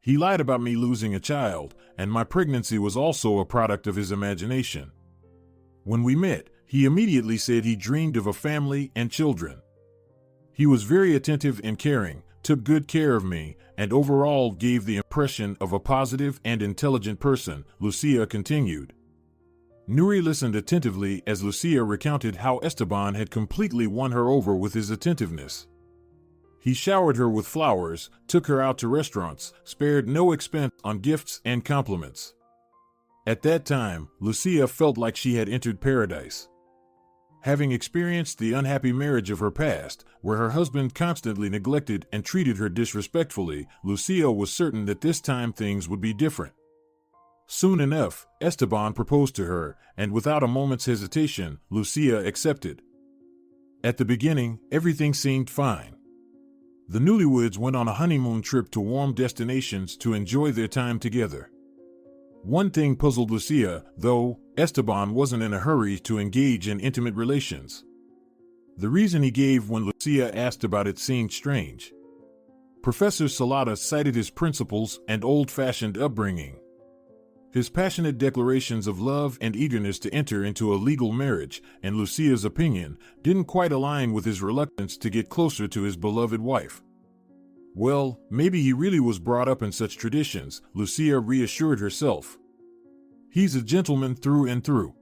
He lied about me losing a child, and my pregnancy was also a product of his imagination. When we met, he immediately said he dreamed of a family and children. He was very attentive and caring, took good care of me, and overall gave the impression of a positive and intelligent person," Lucia continued. Nuri listened attentively as Lucia recounted how Esteban had completely won her over with his attentiveness. He showered her with flowers, took her out to restaurants, spared no expense on gifts and compliments. At that time, Lucia felt like she had entered paradise. Having experienced the unhappy marriage of her past, where her husband constantly neglected and treated her disrespectfully, Lucia was certain that this time things would be different. Soon enough, Esteban proposed to her, and without a moment's hesitation, Lucia accepted. At the beginning, everything seemed fine. The newlyweds went on a honeymoon trip to warm destinations to enjoy their time together. One thing puzzled Lucia, though: Esteban wasn't in a hurry to engage in intimate relations. The reason he gave when Lucia asked about it seemed strange. Professor Salata cited his principles and old-fashioned upbringing. His passionate declarations of love and eagerness to enter into a legal marriage, in Lucia's opinion, didn't quite align with his reluctance to get closer to his beloved wife. Well, maybe he really was brought up in such traditions, Lucia reassured herself. He's a gentleman through and through.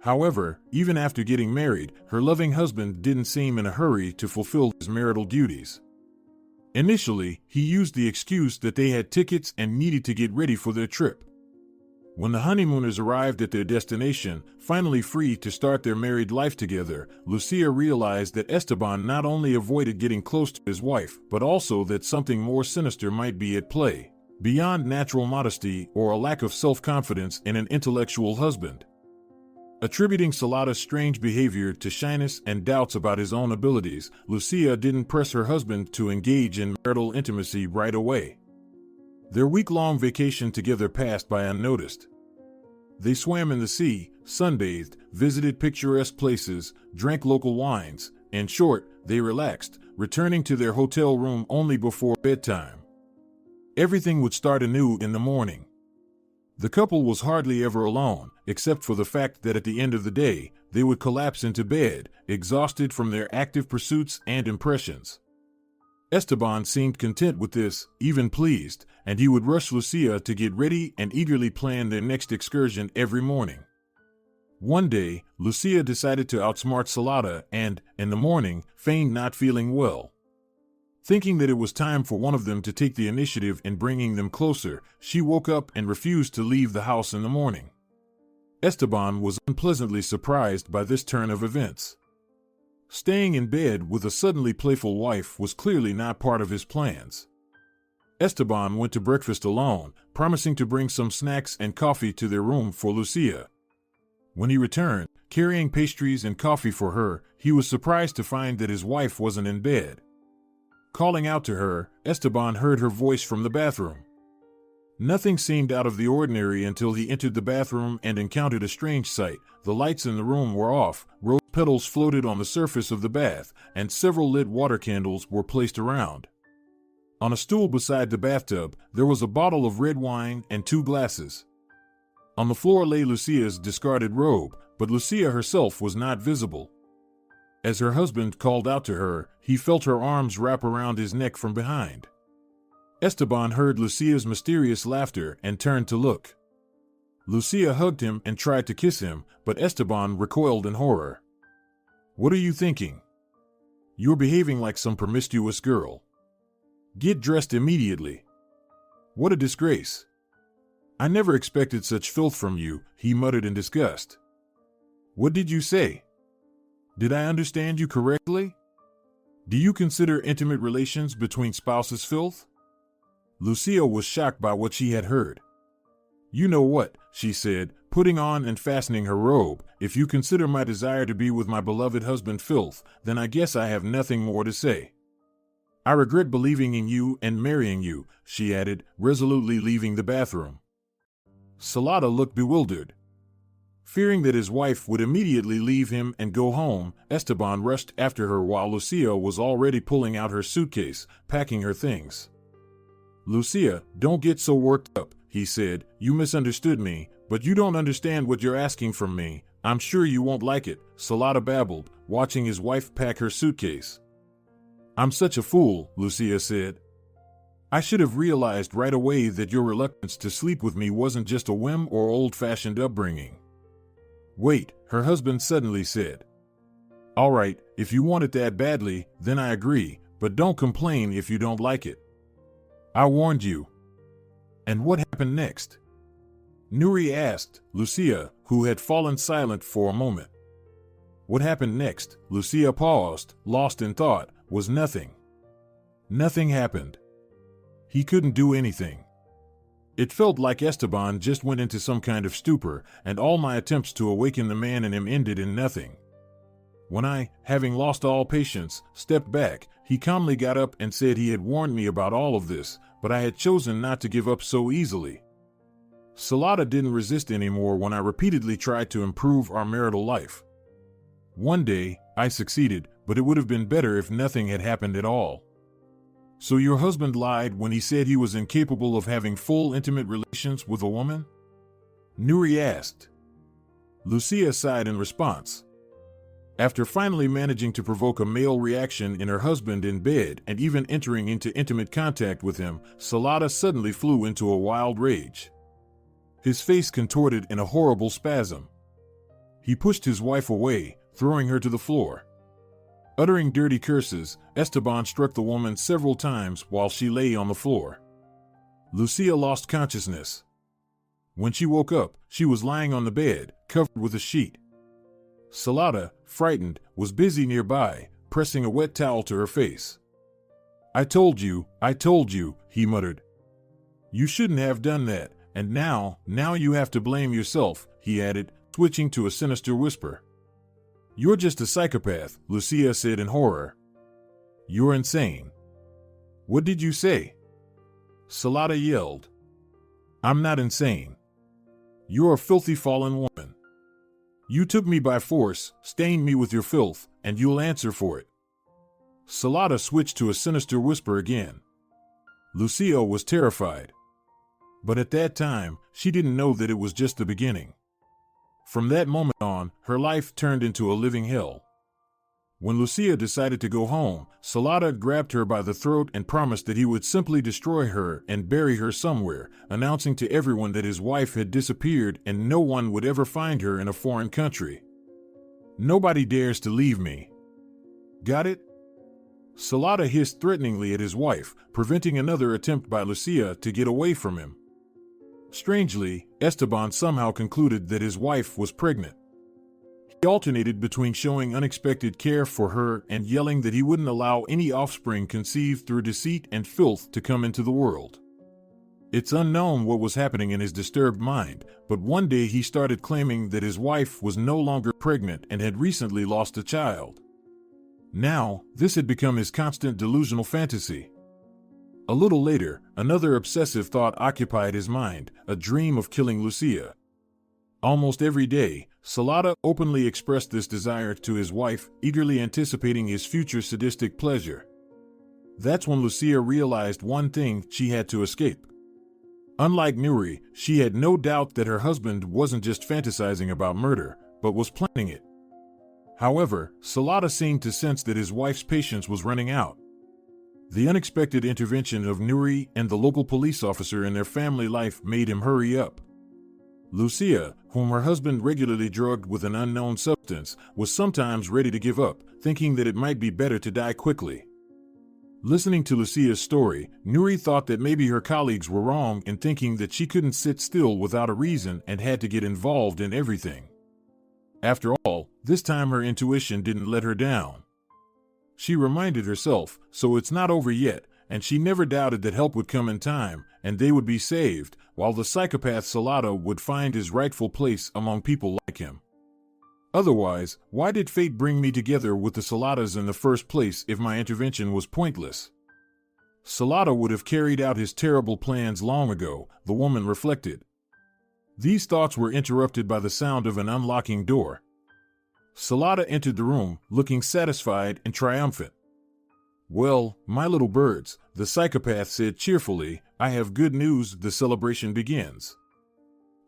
However, even after getting married, her loving husband didn't seem in a hurry to fulfill his marital duties. Initially, he used the excuse that they had tickets and needed to get ready for their trip. When the honeymooners arrived at their destination, finally free to start their married life together, Lucia realized that Esteban not only avoided getting close to his wife, but also that something more sinister might be at play, beyond natural modesty or a lack of self-confidence in an intellectual husband. Attributing Salata's strange behavior to shyness and doubts about his own abilities, Lucia didn't press her husband to engage in marital intimacy right away. Their week-long vacation together passed by unnoticed. They swam in the sea, sunbathed, visited picturesque places, drank local wines. In short, they relaxed, returning to their hotel room only before bedtime. Everything would start anew in the morning. The couple was hardly ever alone, except for the fact that at the end of the day, they would collapse into bed, exhausted from their active pursuits and impressions. Esteban seemed content with this, even pleased, and he would rush Lucia to get ready and eagerly plan their next excursion every morning. One day, Lucia decided to outsmart Salata and, in the morning, feigned not feeling well. Thinking that it was time for one of them to take the initiative in bringing them closer, she woke up and refused to leave the house in the morning. Esteban was unpleasantly surprised by this turn of events. Staying in bed with a suddenly playful wife was clearly not part of his plans. Esteban went to breakfast alone, promising to bring some snacks and coffee to their room for Lucia. When he returned, carrying pastries and coffee for her, he was surprised to find that his wife wasn't in bed. Calling out to her, Esteban heard her voice from the bathroom. Nothing seemed out of the ordinary until he entered the bathroom and encountered a strange sight. The lights in the room were off, rose petals floated on the surface of the bath, and several lit water candles were placed around. On a stool beside the bathtub, there was a bottle of red wine and 2 glasses. On the floor lay Lucia's discarded robe, but Lucia herself was not visible. As her husband called out to her, he felt her arms wrap around his neck from behind. Esteban heard Lucia's mysterious laughter and turned to look. Lucia hugged him and tried to kiss him, but Esteban recoiled in horror. "What are you thinking? You're behaving like some promiscuous girl. Get dressed immediately. What a disgrace. I never expected such filth from you," he muttered in disgust. "What did you say? Did I understand you correctly? Do you consider intimate relations between spouses filth?" Lucia was shocked by what she had heard. "You know what," she said, putting on and fastening her robe, "if you consider my desire to be with my beloved husband filth, then I guess I have nothing more to say. I regret believing in you and marrying you," she added, resolutely leaving the bathroom. Salata looked bewildered. Fearing that his wife would immediately leave him and go home, Esteban rushed after her while Lucia was already pulling out her suitcase, packing her things. "Lucia, don't get so worked up," he said. "You misunderstood me, but you don't understand what you're asking from me. I'm sure you won't like it," Salata babbled, watching his wife pack her suitcase. "I'm such a fool," Lucia said. "I should have realized right away that your reluctance to sleep with me wasn't just a whim or old-fashioned upbringing." "Wait," her husband suddenly said. "All right, if you want it that badly, then I agree, but don't complain if you don't like it. I warned you." "And what happened next?" Nuri asked Lucia, who had fallen silent for a moment. "What happened next?" Lucia paused, lost in thought. "Was nothing. Nothing happened. He couldn't do anything. It felt like Esteban just went into some kind of stupor, and all my attempts to awaken the man in him ended in nothing. When I, having lost all patience, stepped back, he calmly got up and said he had warned me about all of this, but I had chosen not to give up so easily. Salata didn't resist anymore when I repeatedly tried to improve our marital life. One day, I succeeded, but it would have been better if nothing had happened at all. So your husband lied when he said he was incapable of having full intimate relations with a woman? Nuri asked. Lucia sighed in response. After finally managing to provoke a male reaction in her husband in bed and even entering into intimate contact with him, Salata suddenly flew into a wild rage. His face contorted in a horrible spasm. He pushed his wife away, throwing her to the floor. Uttering dirty curses, Esteban struck the woman several times while she lay on the floor. Lucia lost consciousness. When she woke up, she was lying on the bed, covered with a sheet. Salata, frightened, was busy nearby, pressing a wet towel to her face. I told you, he muttered. You shouldn't have done that, and now you have to blame yourself, he added, switching to a sinister whisper. You're just a psychopath, Lucia said in horror. You're insane. What did you say? Salata yelled. I'm not insane. You're a filthy fallen woman. You took me by force, stained me with your filth, and you'll answer for it. Salata switched to a sinister whisper again. Lucia was terrified. But at that time, she didn't know that it was just the beginning. From that moment on, her life turned into a living hell. When Lucia decided to go home, Salata grabbed her by the throat and promised that he would simply destroy her and bury her somewhere, announcing to everyone that his wife had disappeared and no one would ever find her in a foreign country. Nobody dares to leave me. Got it? Salata hissed threateningly at his wife, preventing another attempt by Lucia to get away from him. Strangely, Esteban somehow concluded that his wife was pregnant. He alternated between showing unexpected care for her and yelling that he wouldn't allow any offspring conceived through deceit and filth to come into the world. It's unknown what was happening in his disturbed mind, but one day he started claiming that his wife was no longer pregnant and had recently lost a child. Now, this had become his constant delusional fantasy. A little later, another obsessive thought occupied his mind, a dream of killing Lucia. Almost every day, Salata openly expressed this desire to his wife, eagerly anticipating his future sadistic pleasure. That's when Lucia realized one thing: she had to escape. Unlike Nuri, she had no doubt that her husband wasn't just fantasizing about murder, but was planning it. However, Salata seemed to sense that his wife's patience was running out. The unexpected intervention of Nuri and the local police officer in their family life made him hurry up. Lucia, whom her husband regularly drugged with an unknown substance, was sometimes ready to give up, thinking that it might be better to die quickly. Listening to Lucia's story, Nuri thought that maybe her colleagues were wrong in thinking that she couldn't sit still without a reason and had to get involved in everything. After all, this time her intuition didn't let her down. She reminded herself, so it's not over yet, and she never doubted that help would come in time, and they would be saved, while the psychopath Salata would find his rightful place among people like him. Otherwise, why did fate bring me together with the Salatas in the first place if my intervention was pointless? Salata would have carried out his terrible plans long ago, the woman reflected. These thoughts were interrupted by the sound of an unlocking door. Salata entered the room, looking satisfied and triumphant. Well, my little birds, the psychopath said cheerfully, I have good news. The celebration begins.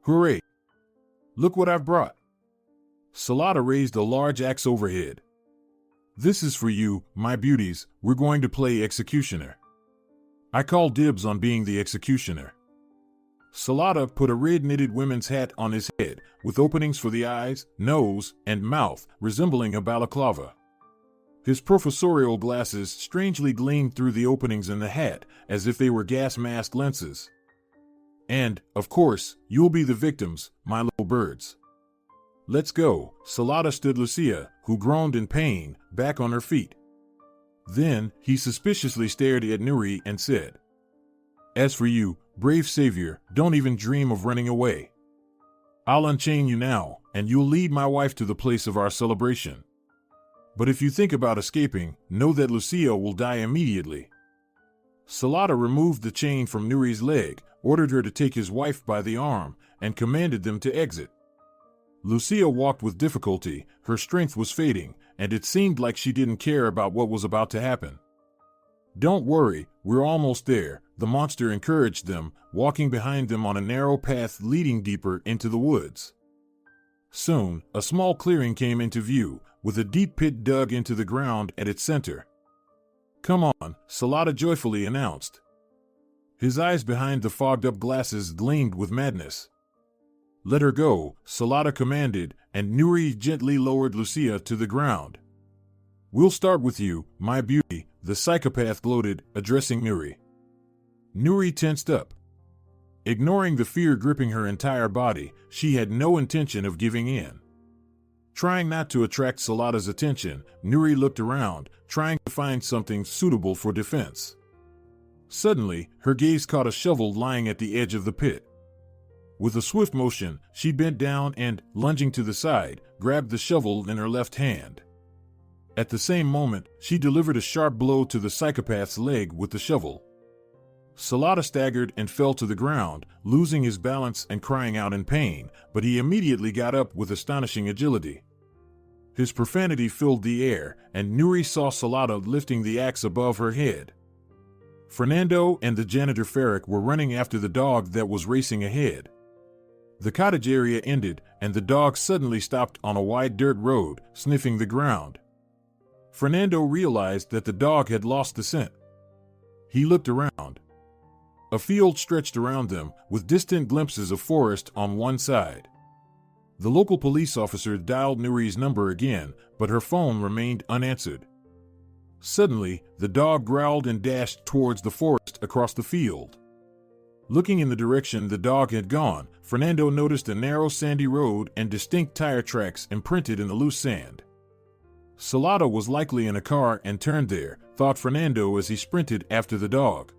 Hooray! Look what I've brought. Salata raised a large axe overhead. This is for you, my beauties. We're going to play executioner. I call dibs on being the executioner. Salata put a red knitted women's hat on his head, with openings for the eyes, nose, and mouth, resembling a balaclava. His professorial glasses strangely gleamed through the openings in the hat, as if they were gas-masked lenses. And, of course, you'll be the victims, my little birds. Let's go. Salata stood Lucia, who groaned in pain, back on her feet. Then, he suspiciously stared at Nuri and said, As for you, brave savior, don't even dream of running away. I'll unchain you now, and you'll lead my wife to the place of our celebration. But if you think about escaping, know that Lucia will die immediately. Salata removed the chain from Nuri's leg, ordered her to take his wife by the arm, and commanded them to exit. Lucia walked with difficulty, her strength was fading, and it seemed like she didn't care about what was about to happen. "Don't worry, we're almost there," the monster encouraged them, walking behind them on a narrow path leading deeper into the woods. Soon, a small clearing came into view, with a deep pit dug into the ground at its center. "Come on," Salata joyfully announced. His eyes behind the fogged-up glasses gleamed with madness. "Let her go," Salata commanded, and Nuri gently lowered Lucia to the ground. "We'll start with you, my beauty," the psychopath gloated, addressing Nuri. Nuri tensed up. Ignoring the fear gripping her entire body, she had no intention of giving in. Trying not to attract Salata's attention, Nuri looked around, trying to find something suitable for defense. Suddenly, her gaze caught a shovel lying at the edge of the pit. With a swift motion, she bent down and, lunging to the side, grabbed the shovel in her left hand. At the same moment, she delivered a sharp blow to the psychopath's leg with the shovel. Salata staggered and fell to the ground, losing his balance and crying out in pain, but he immediately got up with astonishing agility. His profanity filled the air, and Nuri saw Salata lifting the axe above her head. Fernando and the janitor Ferric were running after the dog that was racing ahead. The cottage area ended, and the dog suddenly stopped on a wide dirt road, sniffing the ground. Fernando realized that the dog had lost the scent. He looked around. A field stretched around them, with distant glimpses of forest on one side. The local police officer dialed Nuri's number again, but her phone remained unanswered. Suddenly, the dog growled and dashed towards the forest across the field. Looking in the direction the dog had gone, Fernando noticed a narrow sandy road and distinct tire tracks imprinted in the loose sand. Salata was likely in a car and turned there, thought Fernando as he sprinted after the dog.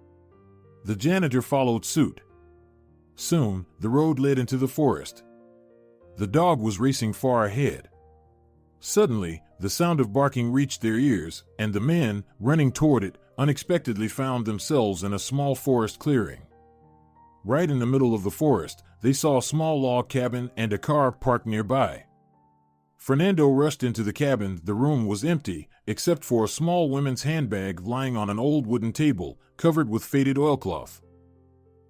The janitor followed suit. Soon, the road led into the forest. The dog was racing far ahead. Suddenly, the sound of barking reached their ears, and the men, running toward it, unexpectedly found themselves in a small forest clearing. Right in the middle of the forest, they saw a small log cabin and a car parked nearby. Fernando rushed into the cabin. The room was empty, except for a small women's handbag lying on an old wooden table, covered with faded oilcloth.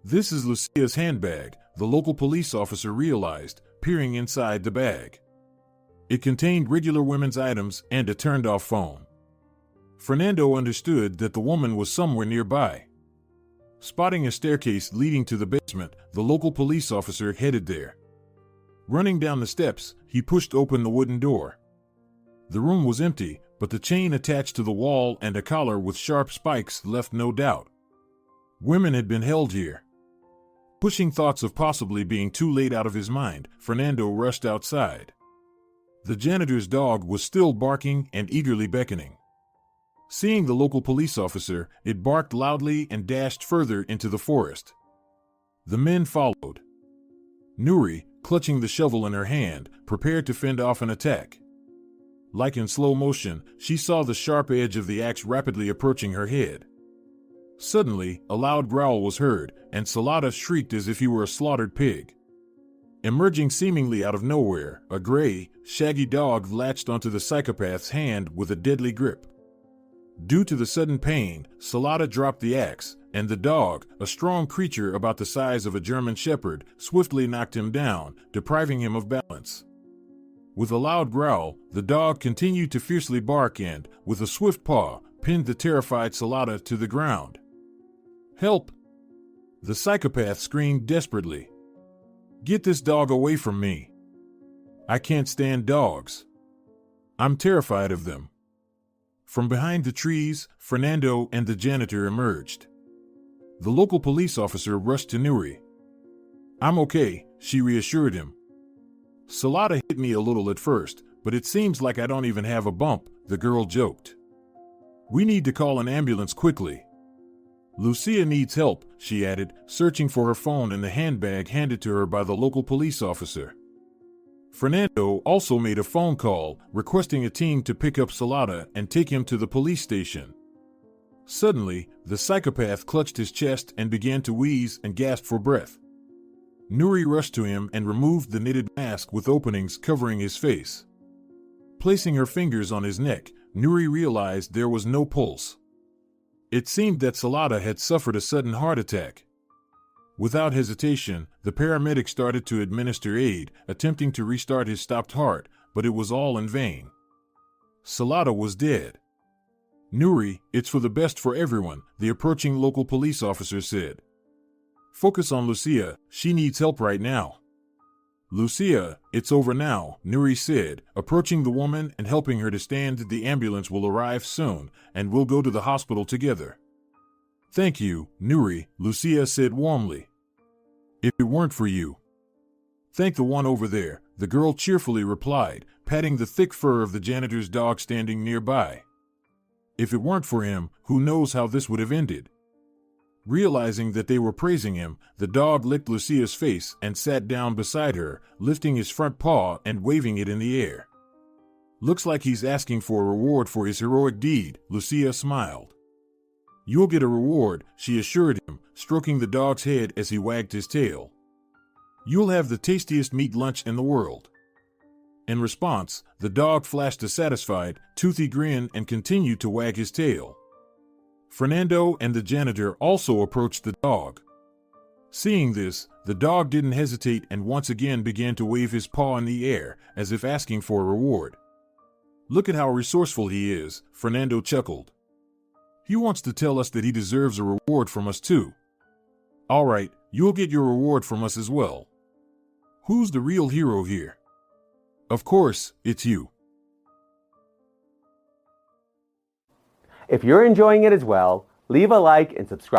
"This is Lucia's handbag," the local police officer realized, peering inside the bag. It contained regular women's items and a turned-off phone. Fernando understood that the woman was somewhere nearby. Spotting a staircase leading to the basement, the local police officer headed there. Running down the steps, he pushed open the wooden door. The room was empty, but the chain attached to the wall and a collar with sharp spikes left no doubt. Women had been held here. Pushing thoughts of possibly being too late out of his mind, Fernando rushed outside. The janitor's dog was still barking and eagerly beckoning. Seeing the local police officer, it barked loudly and dashed further into the forest. The men followed. Nuri, clutching the shovel in her hand, prepared to fend off an attack. Like in slow motion, she saw the sharp edge of the axe rapidly approaching her head. Suddenly, a loud growl was heard, and Salata shrieked as if he were a slaughtered pig. Emerging seemingly out of nowhere, a gray, shaggy dog latched onto the psychopath's hand with a deadly grip. Due to the sudden pain, Salata dropped the axe, and the dog, a strong creature about the size of a German shepherd, swiftly knocked him down, depriving him of balance. With a loud growl, the dog continued to fiercely bark and, with a swift paw, pinned the terrified Salata to the ground. "Help!" The psychopath screamed desperately. "Get this dog away from me! I can't stand dogs. I'm terrified of them." From behind the trees, Fernando and the janitor emerged. The local police officer rushed to Nuri. "I'm okay," she reassured him. "Salata hit me a little at first, but it seems like I don't even have a bump," the girl joked. "We need to call an ambulance quickly." "Lucia needs help," she added, searching for her phone in the handbag handed to her by the local police officer. Fernando also made a phone call requesting a team to pick up Salada and take him to the police station. Suddenly, the psychopath clutched his chest and began to wheeze and gasp for breath. Nuri rushed to him and removed the knitted mask with openings covering his face. Placing her fingers on his neck, Nuri realized there was no pulse. It seemed that Salada had suffered a sudden heart attack. Without hesitation, the paramedic started to administer aid, attempting to restart his stopped heart, but it was all in vain. Salada was dead. Nuri, it's for the best for everyone, the approaching local police officer said. Focus on Lucia, she needs help right now. Lucia, it's over now, Nuri said, approaching the woman and helping her to stand. The ambulance will arrive soon, and we'll go to the hospital together. Thank you, Nuri, Lucia said warmly. If it weren't for you. Thank the one over there, the girl cheerfully replied, patting the thick fur of the janitor's dog standing nearby. If it weren't for him, who knows how this would have ended. Realizing that they were praising him, the dog licked Lucia's face and sat down beside her, lifting his front paw and waving it in the air. Looks like he's asking for a reward for his heroic deed, Lucia smiled. You'll get a reward, she assured him, stroking the dog's head as he wagged his tail. You'll have the tastiest meat lunch in the world. In response, the dog flashed a satisfied, toothy grin and continued to wag his tail. Fernando and the janitor also approached the dog. Seeing this, the dog didn't hesitate and once again began to wave his paw in the air, as if asking for a reward. Look at how resourceful he is, Fernando chuckled. He wants to tell us that he deserves a reward from us too. All right, you'll get your reward from us as well. Who's the real hero here? Of course, it's you. If you're enjoying it as well, leave a like and subscribe.